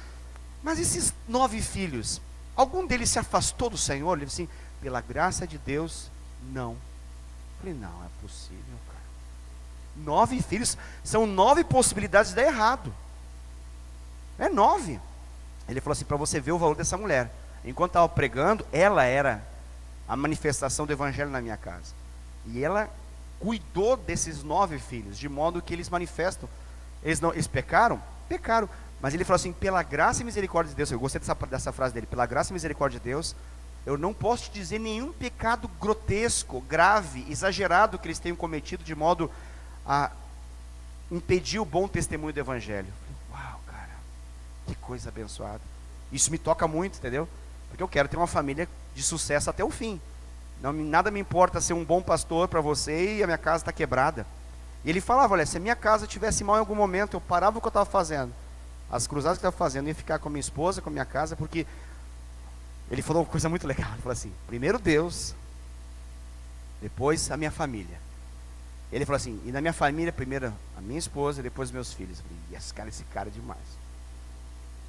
mas esses 9 filhos, algum deles se afastou do Senhor? Ele disse assim: pela graça de Deus, não. Eu falei: não é possível, cara. 9 filhos, são 9 possibilidades de dar errado. É 9. Ele falou assim: para você ver o valor dessa mulher, enquanto estava pregando, ela era a manifestação do evangelho na minha casa. E ela cuidou desses 9 filhos, de modo que eles manifestam. Eles pecaram? Pecaram. Mas ele falou assim: pela graça e misericórdia de Deus. Eu gostei dessa frase dele: pela graça e misericórdia de Deus, eu não posso te dizer nenhum pecado grotesco, grave, exagerado que eles tenham cometido, de modo a impedir o bom testemunho do evangelho. Uau, cara, que coisa abençoada. Isso me toca muito, entendeu? Porque eu quero ter uma família de sucesso até o fim. Nada me importa ser um bom pastor para você e a minha casa está quebrada. E ele falava: olha, se a minha casa estivesse mal em algum momento, eu parava o que eu estava fazendo, as cruzadas que eu estava fazendo, eu ia ficar com a minha esposa, com a minha casa, porque ele falou uma coisa muito legal. Ele falou assim: primeiro Deus, depois a minha família. Ele falou assim: e na minha família, primeiro a minha esposa, depois os meus filhos. Eu falei: esse cara é demais.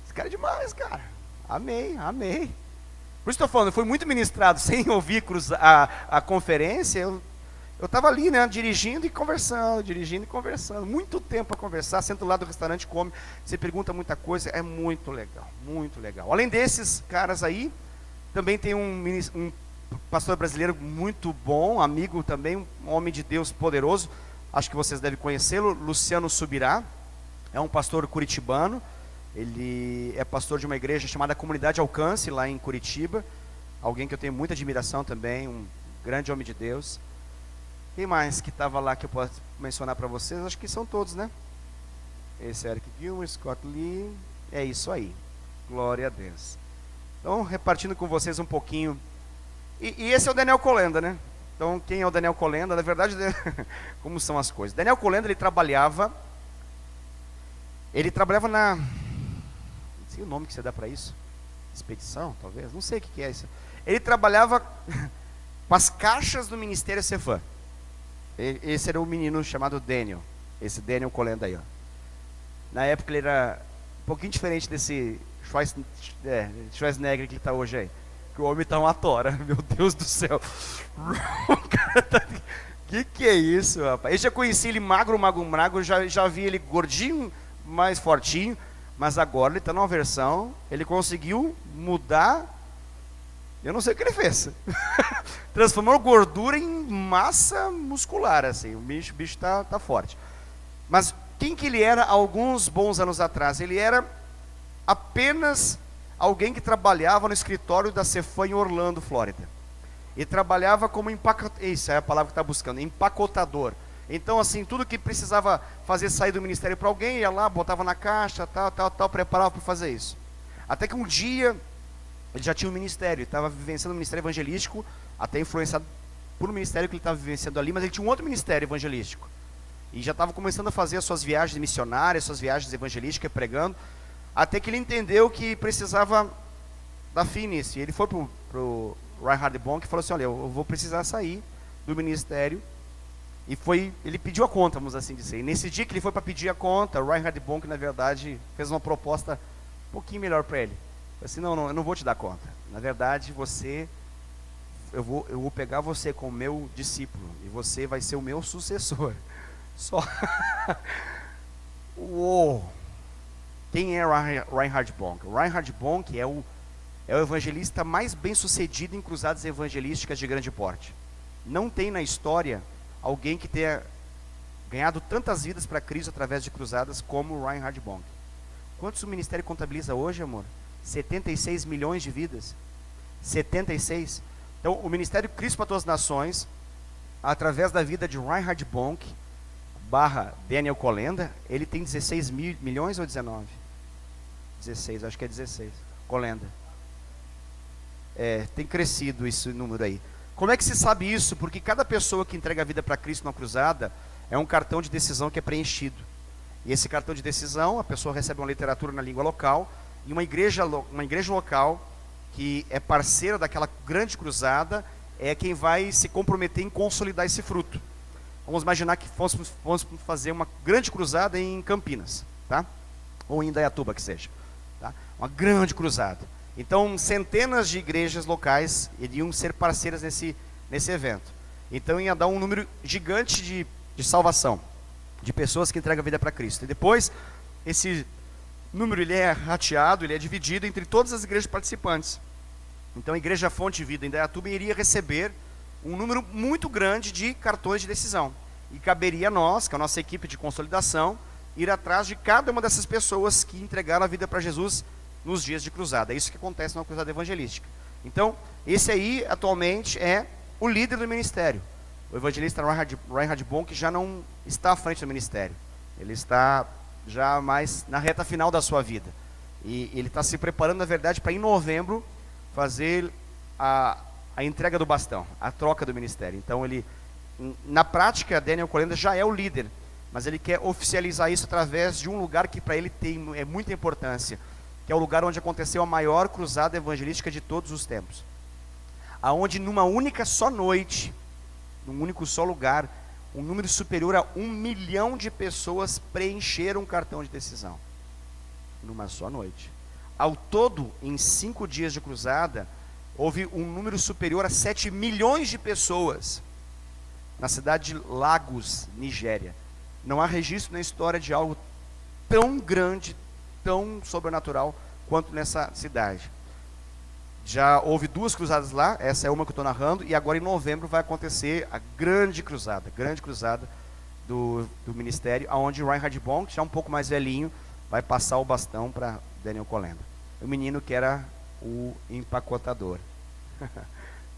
Esse cara é demais, cara. Amei. Por isso estou falando, foi muito ministrado, sem ouvir a conferência. Eu estava ali, né, dirigindo e conversando. Muito tempo a conversar, senta lá do restaurante, come. Você pergunta muita coisa, é muito legal, muito legal. Além desses caras aí, também tem um pastor brasileiro muito bom, amigo também, um homem de Deus poderoso. Acho que vocês devem conhecê-lo, Luciano Subirá. É um pastor curitibano. Ele é pastor de uma igreja chamada Comunidade Alcance, lá em Curitiba. Alguém que eu tenho muita admiração também, um grande homem de Deus. Quem mais que estava lá que eu posso mencionar para vocês? Acho que são todos, né? Esse é Eric Gilmer, Scott Lee. É isso aí. Glória a Deus. Então, repartindo com vocês um pouquinho. E esse é o Daniel Colenda, né? Então, quem é o Daniel Kolenda? Na verdade, como são as coisas? Daniel Kolenda, ele trabalhava na... Não sei o nome que você dá para isso. Expedição, talvez? Não sei o que é isso. Ele trabalhava com as caixas do Ministério Cefam. Esse era o menino chamado Daniel. Esse Daniel Kolenda aí, ó. Na época ele era um pouquinho diferente desse Schwarzenegger que está hoje aí. Que o homem tá uma tora, meu Deus do céu. O cara tá... Que é isso, rapaz? Eu já conheci ele magro, já vi ele gordinho, mais fortinho, mas agora ele está numa versão, ele conseguiu mudar, eu não sei o que ele fez. Transformou gordura em massa muscular, assim, o bicho tá forte. Mas quem que ele era alguns bons anos atrás? Ele era apenas alguém que trabalhava no escritório da Cefam em Orlando, Flórida. E trabalhava como isso é a palavra que está buscando, empacotador. Então, assim, tudo que precisava fazer sair do ministério para alguém, ia lá, botava na caixa, tal, preparava para fazer isso. Até que um dia, ele já tinha um ministério, estava vivenciando um ministério evangelístico, até influenciado por um ministério que ele estava vivenciando ali, mas ele tinha um outro ministério evangelístico. E já estava começando a fazer as suas viagens missionárias, suas viagens evangelísticas, pregando, até que ele entendeu que precisava dar fim nisso. E ele foi para o Reinhard Bonk e falou assim, olha, eu vou precisar sair do ministério. E ele pediu a conta, vamos assim dizer. E nesse dia que ele foi para pedir a conta, o Reinhard Bonk, na verdade, fez uma proposta um pouquinho melhor para ele. Falei assim, não, eu não vou te dar conta. Na verdade, eu vou pegar você como meu discípulo, e você vai ser o meu sucessor. Só. Uou! Quem é Reinhard Bonk? O Reinhard Bonk é o evangelista mais bem sucedido em cruzadas evangelísticas de grande porte. Não tem na história alguém que tenha ganhado tantas vidas para Cristo através de cruzadas como o Reinhard Bonk. Quantos o ministério contabiliza hoje, amor? 76 milhões de vidas. 76. Então, o Ministério Cristo para Todas as Nações, através da vida de Reinhard Bonk, / Daniel Kolenda, ele tem 16 milhões ou 19? 16, acho que é 16. Kolenda. Tem crescido esse número aí. Como é que se sabe isso? Porque cada pessoa que entrega a vida para Cristo numa cruzada é um cartão de decisão que é preenchido. E esse cartão de decisão, a pessoa recebe uma literatura na língua local, e uma igreja local que é parceira daquela grande cruzada é quem vai se comprometer em consolidar esse fruto. Vamos imaginar que vamos fazer uma grande cruzada em Campinas, tá? Ou em Indaiatuba, que seja. Tá? Uma grande cruzada. Então, centenas de igrejas locais iriam ser parceiras nesse evento. Então, ia dar um número gigante de salvação, de pessoas que entregam a vida para Cristo. E depois, esse número ele é rateado, ele é dividido entre todas as igrejas participantes. Então, a Igreja Fonte de Vida em Indaiatuba iria receber um número muito grande de cartões de decisão. E caberia a nós, que é a nossa equipe de consolidação, ir atrás de cada uma dessas pessoas que entregaram a vida para Jesus nos dias de cruzada. É isso que acontece numa cruzada evangelística. Então, esse aí, atualmente, é o líder do ministério. O evangelista Reinhard Bonk já não está à frente do ministério. Ele está já mais na reta final da sua vida. E ele está se preparando, na verdade, para em novembro fazer a entrega do bastão, a troca do ministério. Então, na prática, Daniel Kolenda já é o líder, mas ele quer oficializar isso através de um lugar que para ele é muita importância, que é o lugar onde aconteceu a maior cruzada evangelística de todos os tempos. Aonde numa única só noite, num único só lugar, um número superior a 1 milhão de pessoas preencheram um cartão de decisão. Numa só noite. Ao todo, em 5 dias de cruzada, houve um número superior a 7 milhões de pessoas na cidade de Lagos, Nigéria. Não há registro na história de algo tão grande, tão sobrenatural quanto nessa cidade. Já houve 2 cruzadas lá, essa é uma que eu estou narrando, e agora em novembro vai acontecer a grande cruzada do ministério, onde o Reinhard Bonk, já um pouco mais velhinho, vai passar o bastão para Daniel Kolenda. O menino que era o empacotador.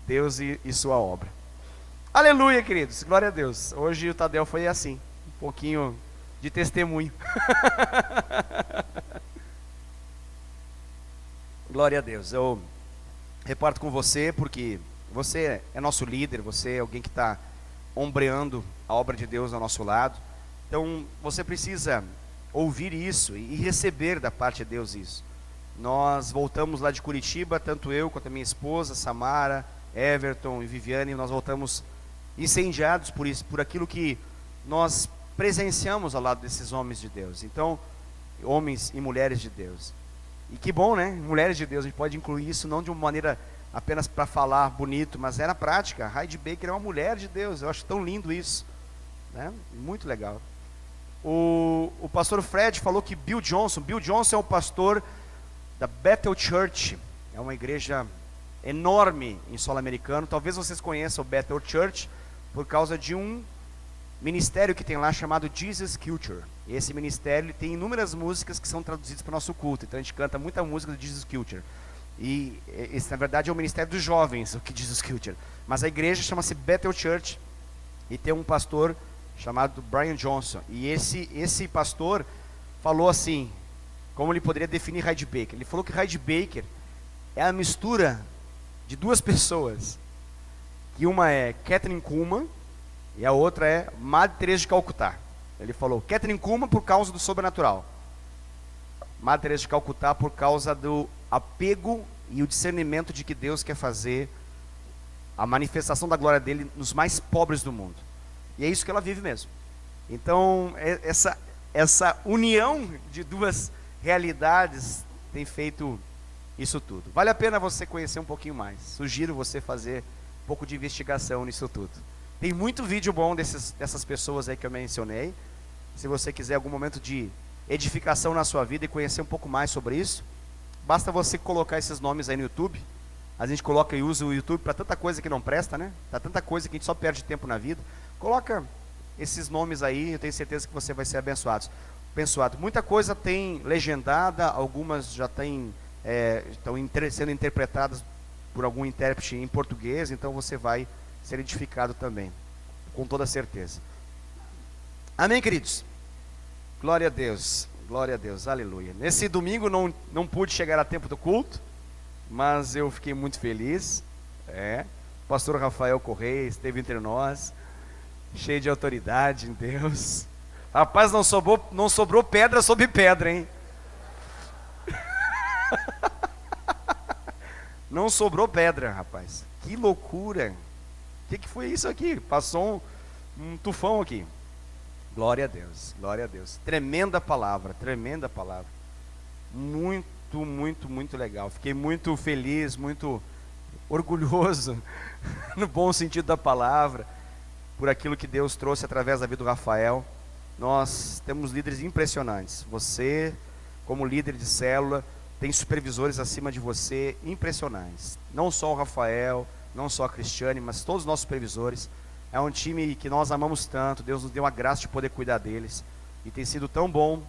Deus e sua obra. Aleluia, queridos, glória a Deus. Hoje o Tadeu foi assim, um pouquinho de testemunho. Glória a Deus. Eu reparto com você porque você é nosso líder, você é alguém que está ombreando a obra de Deus ao nosso lado. Então, você precisa ouvir isso e receber da parte de Deus isso. Nós voltamos lá de Curitiba, tanto eu quanto a minha esposa, Samara, Everton e Viviane, nós voltamos incendiados por isso, por aquilo que nós presenciamos ao lado desses homens de Deus. Então, homens e mulheres de Deus. E que bom, né? Mulheres de Deus, a gente pode incluir isso não de uma maneira apenas para falar bonito, mas é na prática. Heidi Baker é uma mulher de Deus, eu acho tão lindo isso, né? Muito legal. O pastor Fred falou que Bill Johnson é o pastor da Bethel Church, é uma igreja enorme em solo americano. Talvez vocês conheçam o Bethel Church por causa de um ministério que tem lá chamado Jesus Culture. E esse ministério tem inúmeras músicas que são traduzidas para o nosso culto, então a gente canta muita música do Jesus Culture. E esse na verdade é o ministério dos jovens, o que Jesus Culture. Mas a igreja chama-se Bethel Church e tem um pastor chamado Brian Johnson. E esse pastor falou assim, como ele poderia definir Heidi Baker. Ele falou que Heidi Baker é a mistura de duas pessoas, que uma é Kathryn Kuhlman e a outra é Madre Teresa de Calcutá. Ele falou Kathryn Kuhlman por causa do sobrenatural, Madre Teresa de Calcutá por causa do apego e o discernimento de que Deus quer fazer a manifestação da glória dele nos mais pobres do mundo. E é isso que ela vive mesmo. Então, essa união de duas realidades tem feito isso tudo. Vale a pena você conhecer um pouquinho mais. Sugiro você fazer um pouco de investigação nisso tudo. Tem muito vídeo bom dessas pessoas aí que eu mencionei. Se você quiser algum momento de edificação na sua vida e conhecer um pouco mais sobre isso, basta você colocar esses nomes aí no YouTube. A gente coloca e usa o YouTube para tanta coisa que não presta, né? Tá tanta coisa que a gente só perde tempo na vida. Coloca esses nomes aí, eu tenho certeza que você vai ser abençoado. Muita coisa tem legendada, algumas já estão sendo interpretadas por algum intérprete em português, então você vai ser edificado também, com toda certeza. Amém, queridos? Glória a Deus, aleluia. Nesse domingo não pude chegar a tempo do culto, mas eu fiquei muito feliz. O pastor Rafael Correia esteve entre nós, cheio de autoridade em Deus. Rapaz, não sobrou pedra sobre pedra, hein? Não sobrou pedra, rapaz. Que loucura. O que foi isso aqui? Passou um tufão aqui. Glória a Deus, glória a Deus. Tremenda palavra. Muito, muito, muito legal. Fiquei muito feliz, muito orgulhoso, no bom sentido da palavra, por aquilo que Deus trouxe através da vida do Rafael. Nós temos líderes impressionantes. Você, como líder de célula, tem supervisores acima de você impressionantes. Não só o Rafael, não só a Cristiane, mas todos os nossos supervisores. É um time que nós amamos tanto. Deus nos deu a graça de poder cuidar deles. E tem sido tão bom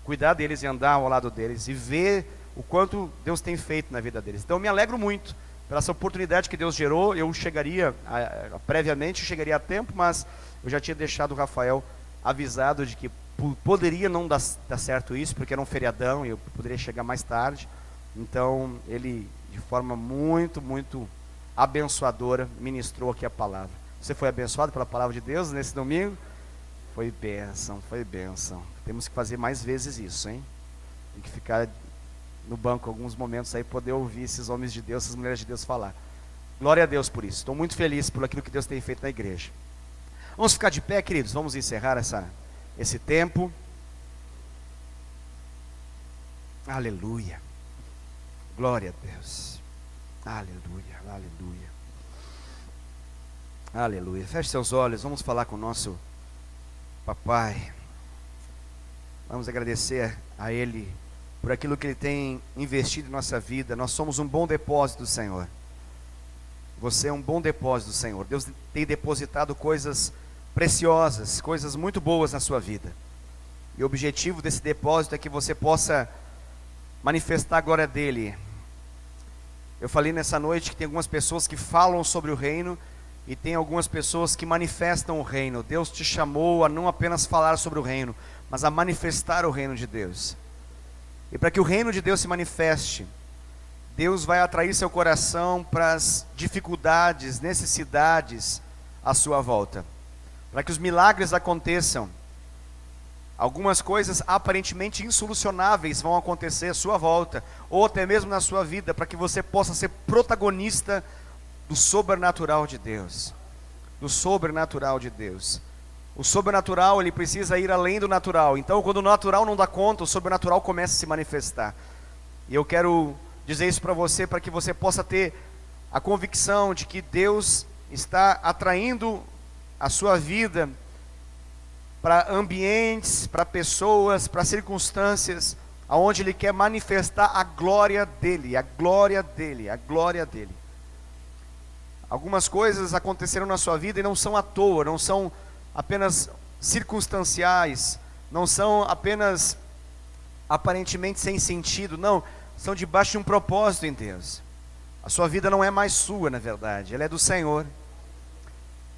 cuidar deles e andar ao lado deles e ver o quanto Deus tem feito na vida deles. Então eu me alegro muito pela essa oportunidade que Deus gerou. Eu chegaria, previamente, chegaria a tempo, mas eu já tinha deixado o Rafael avisado de que poderia não dar certo isso, porque era um feriadão e eu poderia chegar mais tarde. Então ele, de forma muito, muito abençoadora, ministrou aqui a palavra. Você foi abençoado pela palavra de Deus nesse domingo? Foi bênção. Temos que fazer mais vezes isso, hein? Tem que ficar no banco alguns momentos aí, poder ouvir esses homens de Deus, essas mulheres de Deus falar. Glória a Deus por isso. Estou muito feliz por aquilo que Deus tem feito na igreja. Vamos ficar de pé, queridos? Vamos encerrar esse tempo. Aleluia. Glória a Deus. Aleluia, aleluia. Aleluia. Feche seus olhos, vamos falar com o nosso papai. Vamos agradecer a Ele por aquilo que Ele tem investido em nossa vida. Nós somos um bom depósito do Senhor. Você é um bom depósito do Senhor. Deus tem depositado coisas preciosas, coisas muito boas na sua vida. E o objetivo desse depósito é que você possa manifestar a glória dEle. Eu falei nessa noite que tem algumas pessoas que falam sobre o reino e tem algumas pessoas que manifestam o reino. Deus te chamou a não apenas falar sobre o reino, mas a manifestar o reino de Deus. E para que o reino de Deus se manifeste, Deus vai atrair seu coração para as dificuldades, necessidades à sua volta. Para que os milagres aconteçam, algumas coisas aparentemente insolucionáveis vão acontecer à sua volta, ou até mesmo na sua vida, para que você possa ser protagonista do sobrenatural de Deus. Do sobrenatural de Deus. O sobrenatural, ele precisa ir além do natural. Então, quando o natural não dá conta, o sobrenatural começa a se manifestar. E eu quero dizer isso para você, para que você possa ter a convicção de que Deus está atraindo a sua vida para ambientes, para pessoas, para circunstâncias, aonde Ele quer manifestar a glória dEle, a glória dEle, a glória dEle. Algumas coisas aconteceram na sua vida e não são à toa, não são apenas circunstanciais, não são apenas aparentemente sem sentido, não, são debaixo de um propósito em Deus. A sua vida não é mais sua, na verdade, ela é do Senhor.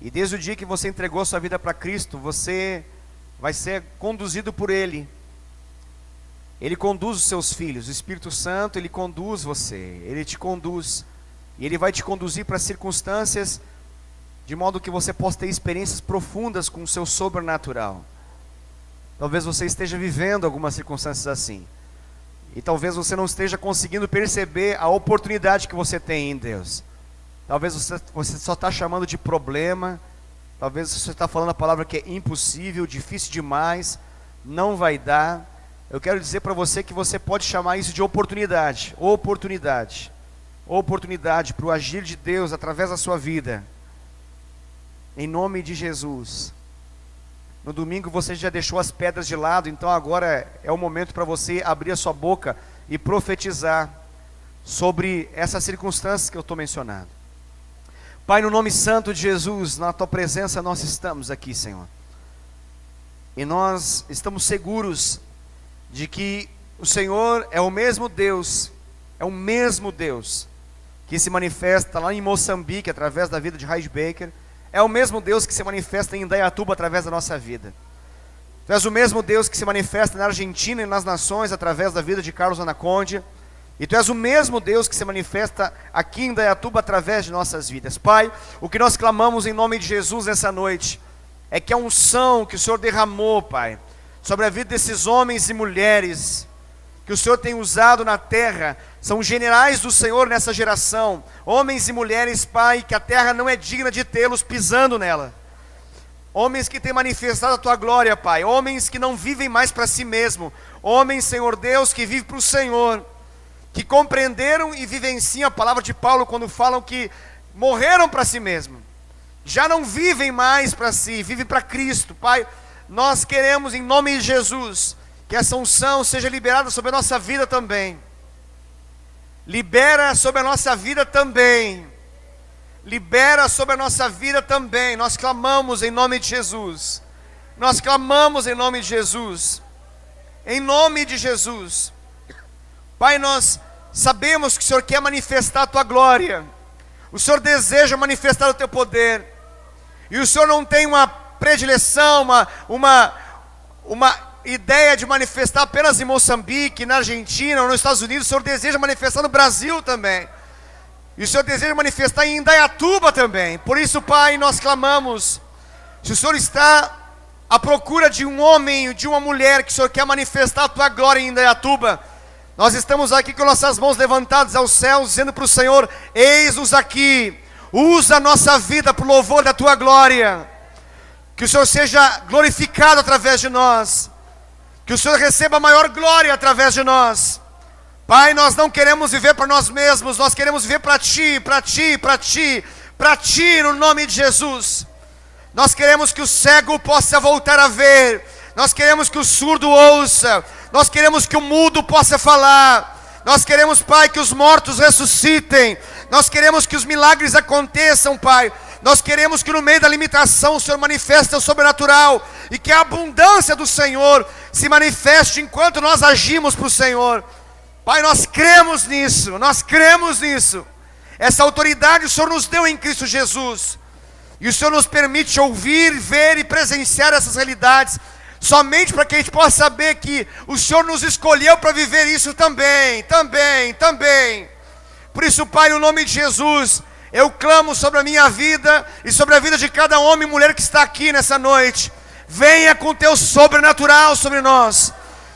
E desde o dia que você entregou sua vida para Cristo, você vai ser conduzido por Ele. Ele conduz os seus filhos, o Espírito Santo, Ele conduz você, Ele te conduz. E Ele vai te conduzir para circunstâncias, de modo que você possa ter experiências profundas com o seu sobrenatural. Talvez você esteja vivendo algumas circunstâncias assim. E talvez você não esteja conseguindo perceber a oportunidade que você tem em Deus. Talvez você só está chamando de problema. Talvez você está falando a palavra que é impossível, difícil demais, não vai dar. Eu quero dizer para você que você pode chamar isso de oportunidade. Oportunidade. Oportunidade para o agir de Deus através da sua vida. Em nome de Jesus. No domingo você já deixou as pedras de lado, então agora é o momento para você abrir a sua boca e profetizar sobre essas circunstâncias que eu estou mencionando. Pai, no nome santo de Jesus, na Tua presença nós estamos aqui, Senhor. E nós estamos seguros de que o Senhor é o mesmo Deus que se manifesta lá em Moçambique através da vida de Raid Baker. É o mesmo Deus que se manifesta em Indaiatuba através da nossa vida. Tu és o mesmo Deus que se manifesta na Argentina e nas nações através da vida de Carlos Anacondia. E Tu és o mesmo Deus que se manifesta aqui em Indaiatuba através de nossas vidas. Pai, o que nós clamamos em nome de Jesus nessa noite é que a unção que o Senhor derramou, Pai, sobre a vida desses homens e mulheres que o Senhor tem usado na terra, são generais do Senhor nessa geração, homens e mulheres, Pai, que a terra não é digna de tê-los pisando nela. Homens que têm manifestado a Tua glória, Pai, homens que não vivem mais para si mesmo, homens, Senhor Deus, que vivem para o Senhor, que compreenderam e vivenciam a palavra de Paulo quando falam que morreram para si mesmo, já não vivem mais para si, vivem para Cristo. Pai, nós queremos em nome de Jesus que essa unção seja liberada sobre a nossa vida também. Libera sobre a nossa vida também. Libera sobre a nossa vida também. Nós clamamos em nome de Jesus. Nós clamamos em nome de Jesus. Em nome de Jesus. Pai, nós sabemos que o Senhor quer manifestar a Tua glória. O Senhor deseja manifestar o Teu poder. E o Senhor não tem uma predileção, uma ideia de manifestar apenas em Moçambique, na Argentina ou nos Estados Unidos. O Senhor deseja manifestar no Brasil também. E o Senhor deseja manifestar em Indaiatuba também. Por isso, Pai, nós clamamos. Se o Senhor está à procura de um homem, de uma mulher, que o Senhor quer manifestar a Tua glória em Indaiatuba, nós estamos aqui com nossas mãos levantadas aos céus, dizendo para o Senhor: eis-nos aqui, usa a nossa vida para o louvor da Tua glória. Que o Senhor seja glorificado através de nós. Que o Senhor receba a maior glória através de nós. Pai, nós não queremos viver para nós mesmos, nós queremos viver para Ti, para Ti, para Ti, para Ti, no nome de Jesus. Nós queremos que o cego possa voltar a ver, nós queremos que o surdo ouça, nós queremos que o mudo possa falar, nós queremos, Pai, que os mortos ressuscitem, nós queremos que os milagres aconteçam, Pai. Nós queremos que no meio da limitação o Senhor manifeste o sobrenatural e que a abundância do Senhor se manifeste enquanto nós agimos para o Senhor. Pai, nós cremos nisso, nós cremos nisso. Essa autoridade o Senhor nos deu em Cristo Jesus. E o Senhor nos permite ouvir, ver e presenciar essas realidades, somente para que a gente possa saber que o Senhor nos escolheu para viver isso também. Por isso, Pai, no nome de Jesus, eu clamo sobre a minha vida e sobre a vida de cada homem e mulher que está aqui nessa noite. Venha com teu sobrenatural sobre nós.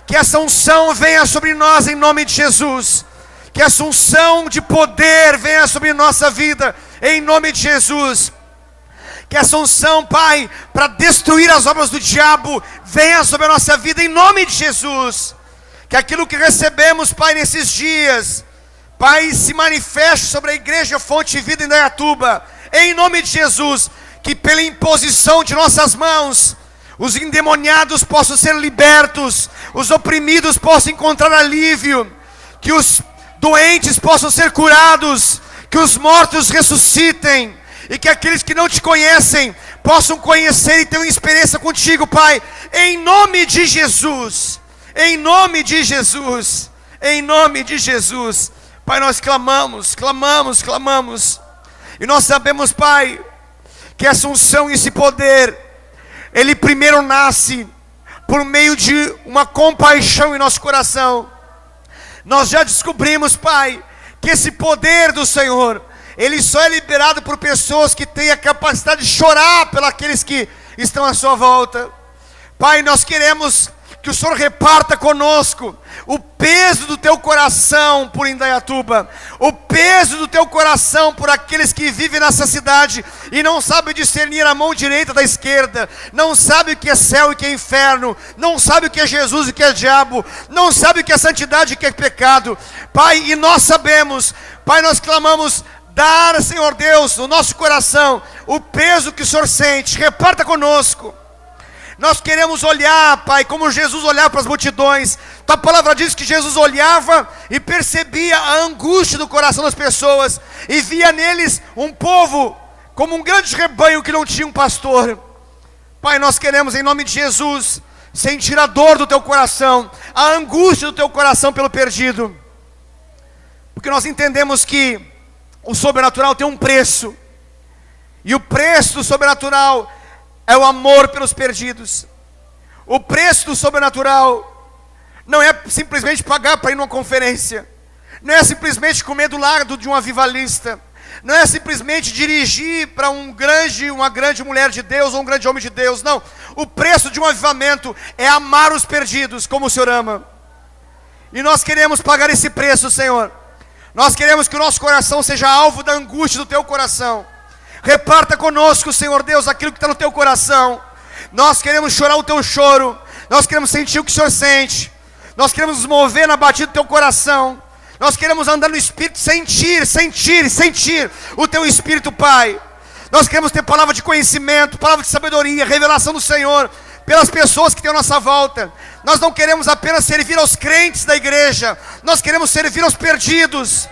Que essa unção venha sobre nós em nome de Jesus. Que essa unção de poder venha sobre nossa vida em nome de Jesus. Que essa unção, Pai, para destruir as obras do diabo venha sobre a nossa vida em nome de Jesus. Que aquilo que recebemos, Pai, nesses dias, Pai, se manifeste sobre a igreja Fonte de Vida em Indaiatuba, em nome de Jesus. Que pela imposição de nossas mãos, os endemoniados possam ser libertos, os oprimidos possam encontrar alívio, que os doentes possam ser curados, que os mortos ressuscitem, e que aqueles que não te conhecem possam conhecer e ter uma experiência contigo, Pai, em nome de Jesus, em nome de Jesus, em nome de Jesus. Pai, nós clamamos, e nós sabemos, Pai, que essa unção e esse poder, ele primeiro nasce por meio de uma compaixão em nosso coração. Nós já descobrimos, Pai, que esse poder do Senhor, ele só é liberado por pessoas que têm a capacidade de chorar pelos aqueles que estão à sua volta. Pai, nós queremos que o Senhor reparta conosco o peso do teu coração por Indaiatuba, o peso do teu coração por aqueles que vivem nessa cidade e não sabem discernir a mão direita da esquerda, não sabem o que é céu e o que é inferno, não sabem o que é Jesus e o que é diabo, não sabem o que é santidade e o que é pecado. Pai, e nós sabemos, Pai, nós clamamos, dar, Senhor Deus, no nosso coração o peso que o Senhor sente. Reparta conosco. Nós queremos olhar, Pai, como Jesus olhava para as multidões. Tua palavra diz que Jesus olhava e percebia a angústia do coração das pessoas e via neles um povo como um grande rebanho que não tinha um pastor. Pai, nós queremos em nome de Jesus sentir a dor do teu coração, a angústia do teu coração pelo perdido, porque nós entendemos que o sobrenatural tem um preço, e o preço do sobrenatural é o amor pelos perdidos. O preço do sobrenatural não é simplesmente pagar para ir numa conferência, não é simplesmente comer do lado de um avivalista, não é simplesmente dirigir para uma grande mulher de Deus ou um grande homem de Deus. Não, o preço de um avivamento é amar os perdidos como o Senhor ama. E nós queremos pagar esse preço, Senhor. Nós queremos que o nosso coração seja alvo da angústia do teu coração. Reparta conosco, Senhor Deus, aquilo que está no teu coração. Nós queremos chorar o teu choro, nós queremos sentir o que o Senhor sente, nós queremos nos mover na batida do teu coração, nós queremos andar no Espírito, sentir o teu Espírito, Pai. Nós queremos ter palavra de conhecimento, palavra de sabedoria, revelação do Senhor pelas pessoas que têm a nossa volta. Nós não queremos apenas servir aos crentes da igreja, nós queremos servir aos perdidos.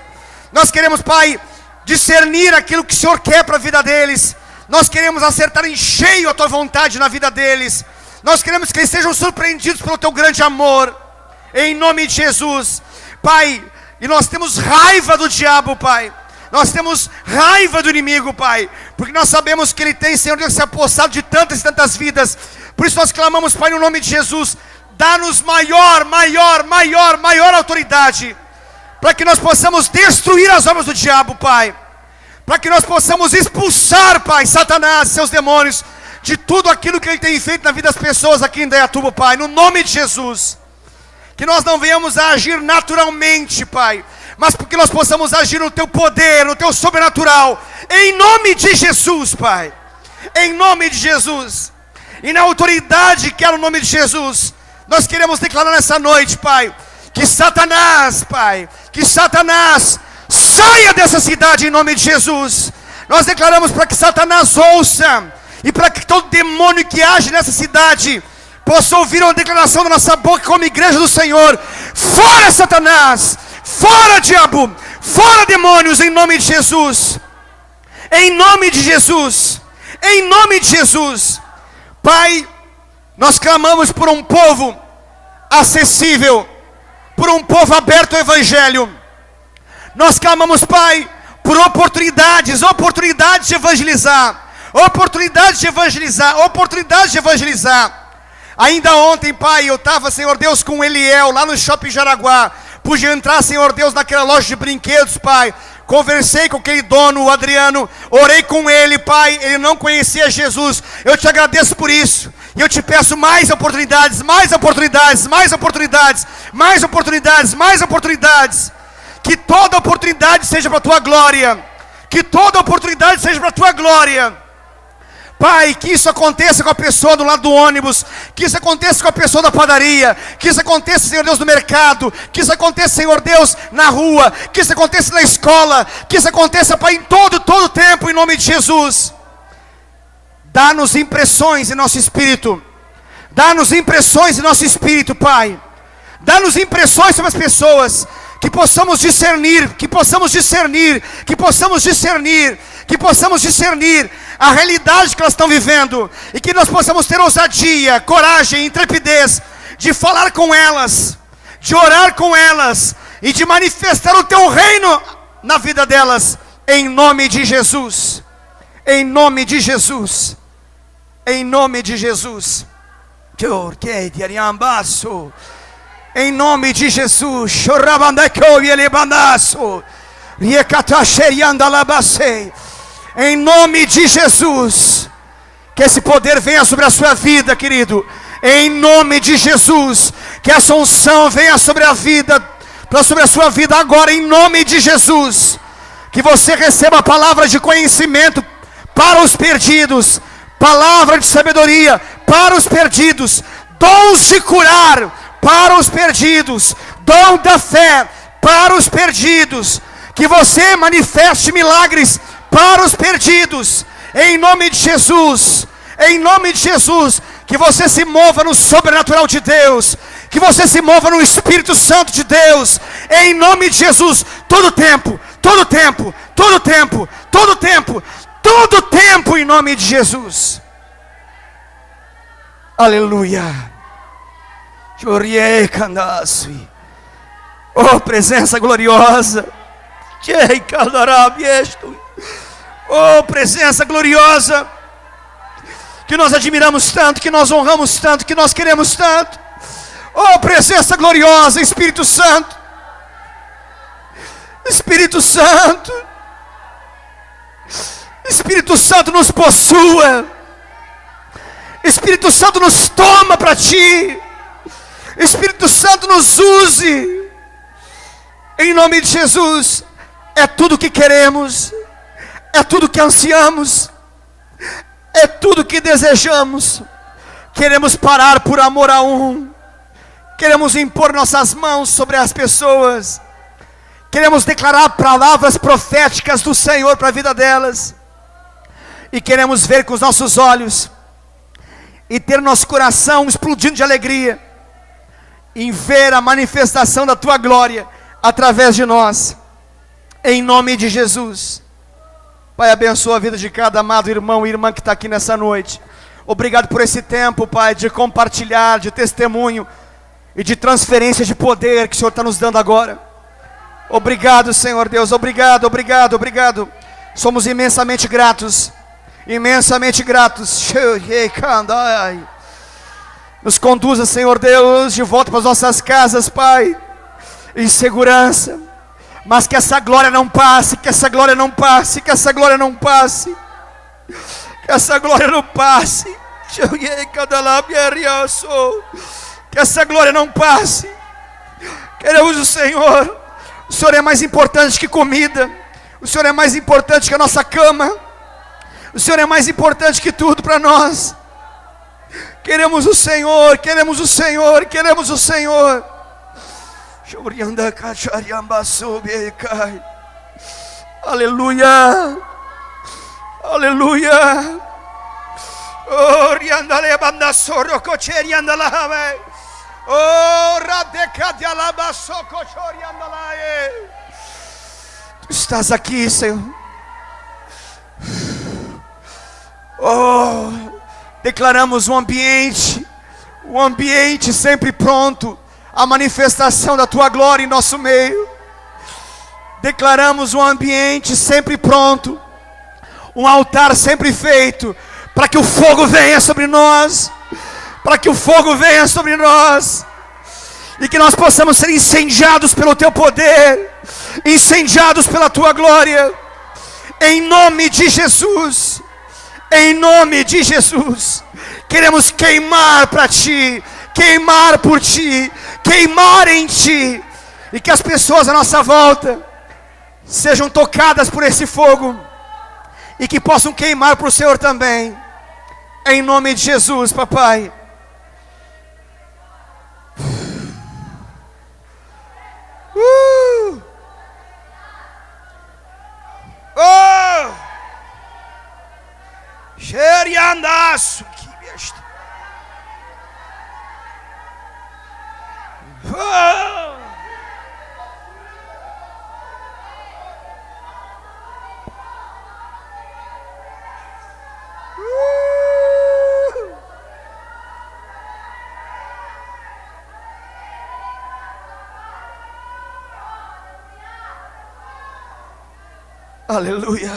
Nós queremos, Pai, discernir aquilo que o Senhor quer para a vida deles. Nós queremos acertar em cheio a tua vontade na vida deles. Nós queremos que eles sejam surpreendidos pelo teu grande amor, em nome de Jesus, Pai. E nós temos raiva do diabo, Pai. Nós temos raiva do inimigo, Pai, porque nós sabemos que ele tem, Senhor Deus, se apossado de tantas e tantas vidas. Por isso nós clamamos, Pai, no nome de Jesus, dá-nos maior autoridade, para que nós possamos destruir as obras do diabo, Pai, para que nós possamos expulsar, Pai, Satanás e seus demônios, de tudo aquilo que ele tem feito na vida das pessoas aqui em Indaiatuba, Pai, no nome de Jesus. Que nós não venhamos a agir naturalmente, Pai, mas porque nós possamos agir no teu poder, no teu sobrenatural, em nome de Jesus, Pai, em nome de Jesus, e na autoridade que é no nome de Jesus, nós queremos declarar nessa noite, Pai, que Satanás, Pai, que Satanás saia dessa cidade em nome de Jesus. Nós declaramos para que Satanás ouça, e para que todo demônio que age nessa cidade possa ouvir uma declaração da nossa boca como igreja do Senhor: fora Satanás, fora diabo, fora demônios, em nome de Jesus, em nome de Jesus, em nome de Jesus. Pai, nós clamamos por um povo acessível, por um povo aberto ao Evangelho. Nós clamamos, Pai, por oportunidades de evangelizar, oportunidades de evangelizar. Ainda ontem, Pai, eu estava, Senhor Deus, com o Eliel, lá no Shopping Jaraguá. Pude entrar, Senhor Deus, naquela loja de brinquedos, Pai, conversei com aquele dono, o Adriano, orei com ele, Pai, ele não conhecia Jesus. Eu te agradeço por isso. E eu te peço mais oportunidades, mais oportunidades, mais oportunidades, mais oportunidades, mais oportunidades. Que toda oportunidade seja para a tua glória. Que toda oportunidade seja para a tua glória. Pai, que isso aconteça com a pessoa do lado do ônibus, que isso aconteça com a pessoa da padaria, que isso aconteça, Senhor Deus, no mercado, que isso aconteça, Senhor Deus, na rua, que isso aconteça na escola, que isso aconteça, Pai, em todo tempo, em nome de Jesus. Dá-nos impressões em nosso espírito, dá-nos impressões em nosso espírito, Pai, dá-nos impressões sobre as pessoas, que possamos discernir, que possamos discernir, que possamos discernir, que possamos discernir a realidade que elas estão vivendo, e que nós possamos ter ousadia, coragem, intrepidez, de falar com elas, de orar com elas, e de manifestar o teu reino na vida delas, em nome de Jesus, em nome de Jesus, em nome de Jesus, em nome de Jesus, em nome de Jesus, que esse poder venha sobre a sua vida, querido, em nome de Jesus, que essa unção venha sobre a vida, sobre a sua vida agora, em nome de Jesus, que você receba a palavra de conhecimento para os perdidos, palavra de sabedoria para os perdidos, dons de curar para os perdidos, dom da fé para os perdidos, que você manifeste milagres para os perdidos, em nome de Jesus, em nome de Jesus, que você se mova no sobrenatural de Deus, que você se mova no Espírito Santo de Deus, em nome de Jesus, todo tempo, todo tempo, todo tempo, todo tempo, todo tempo, em nome de Jesus, aleluia, oh presença gloriosa, oh presença gloriosa, que nós admiramos tanto, que nós honramos tanto, que nós queremos tanto, oh presença gloriosa, Espírito Santo, Espírito Santo, Espírito Santo nos possua, Espírito Santo nos toma para Ti, Espírito Santo nos use, em nome de Jesus. É tudo que queremos, é tudo que ansiamos, é tudo que desejamos. Queremos parar por amor a um, queremos impor nossas mãos sobre as pessoas, queremos declarar palavras proféticas do Senhor para a vida delas, e queremos ver com os nossos olhos, e ter nosso coração explodindo de alegria, em ver a manifestação da Tua glória, através de nós, em nome de Jesus. Pai, abençoa a vida de cada amado irmão e irmã que está aqui nessa noite. Obrigado por esse tempo, Pai, de compartilhar, de testemunho e de transferência de poder que o Senhor está nos dando agora. Obrigado, Senhor Deus, obrigado, obrigado, obrigado. Somos imensamente gratos, imensamente gratos. Nos conduza, Senhor Deus, de volta para as nossas casas, Pai, em segurança. Mas que essa glória não passe, que essa glória não passe, que essa glória não passe, que essa glória não passe, que essa glória não passe. Queremos o Senhor. O Senhor é mais importante que comida, o Senhor é mais importante que a nossa cama, o Senhor é mais importante que tudo para nós. Queremos o Senhor, queremos o Senhor, queremos o Senhor. Aleluia, aleluia. Oh, riandale banda soro cocheri andala. Oh, radeca de alabaço cochori andala. Tu estás aqui, Senhor. Oh, declaramos um ambiente sempre pronto, a manifestação da Tua glória em nosso meio. Declaramos um ambiente sempre pronto, um altar sempre feito, para que o fogo venha sobre nós, para que o fogo venha sobre nós, e que nós possamos ser incendiados pelo Teu poder, incendiados pela tua glória, em nome de Jesus, em nome de Jesus. Queremos queimar para ti, queimar por ti, queimar em ti, e que as pessoas à nossa volta sejam tocadas por esse fogo, e que possam queimar para o Senhor também, em nome de Jesus, papai. Oh! Xeriandaço, que besta. Oh! Aleluia,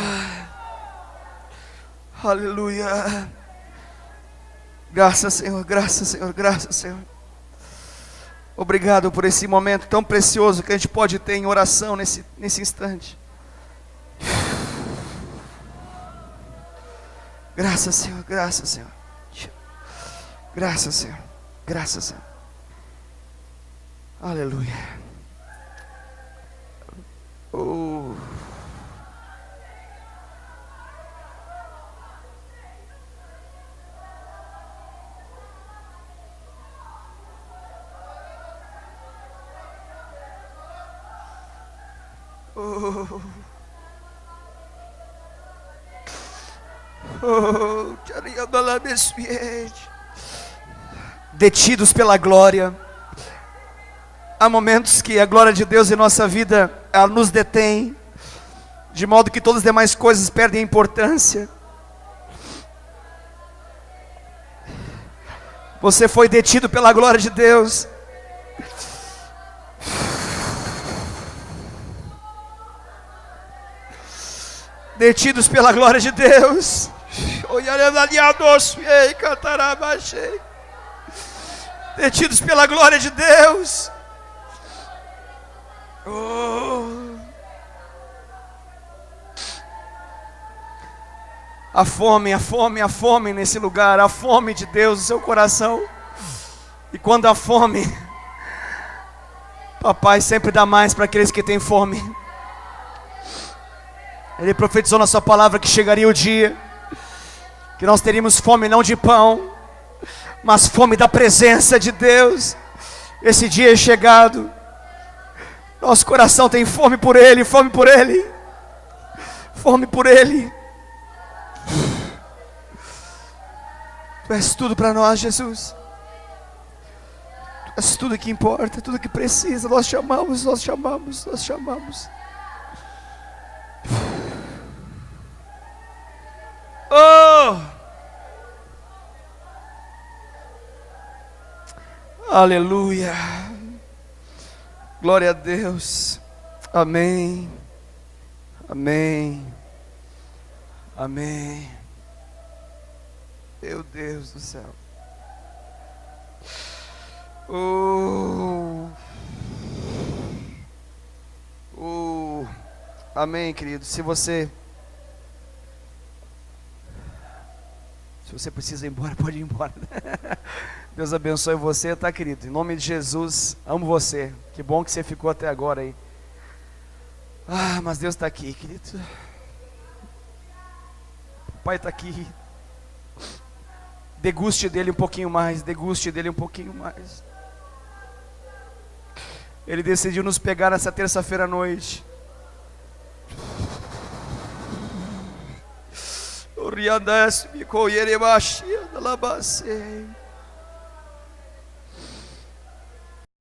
aleluia. Graças, Senhor, graças, Senhor, graças, Senhor. Obrigado por esse momento tão precioso que a gente pode ter em oração nesse instante. Graças, Senhor, graças, Senhor. Graças, Senhor, graças, Senhor. Aleluia. Oh. Oh. Oh. Detidos pela glória. Há momentos que a glória de Deus em nossa vida, ela nos detém, de modo que todas as demais coisas perdem importância. Você foi detido pela glória de Deus. Detidos pela glória de Deus. Detidos pela glória de Deus. Oh. A fome, a fome, a fome nesse lugar. A fome de Deus no seu coração. E quando a fome, papai sempre dá mais para aqueles que têm fome. Ele profetizou na sua palavra que chegaria o dia que nós teríamos fome não de pão, mas fome da presença de Deus. Esse dia é chegado. Nosso coração tem fome por Ele, fome por Ele, fome por Ele. Tu és tudo para nós, Jesus. Tu és tudo que importa, tudo que precisa. Nós chamamos, nós chamamos, nós chamamos. Oh! Aleluia! Glória a Deus! Amém! Amém! Amém! Meu Deus do céu! Oh! Oh! Amém, querido. Se você precisa ir embora, pode ir embora. Deus abençoe você, tá, querido? Em nome de Jesus, amo você. Que bom que você ficou até agora aí. Ah, mas Deus está aqui, querido. O Pai está aqui. Deguste dele um pouquinho mais, deguste dele um pouquinho mais. Ele decidiu nos pegar nessa terça-feira à noite. O riandas me coiere baixia da labacei.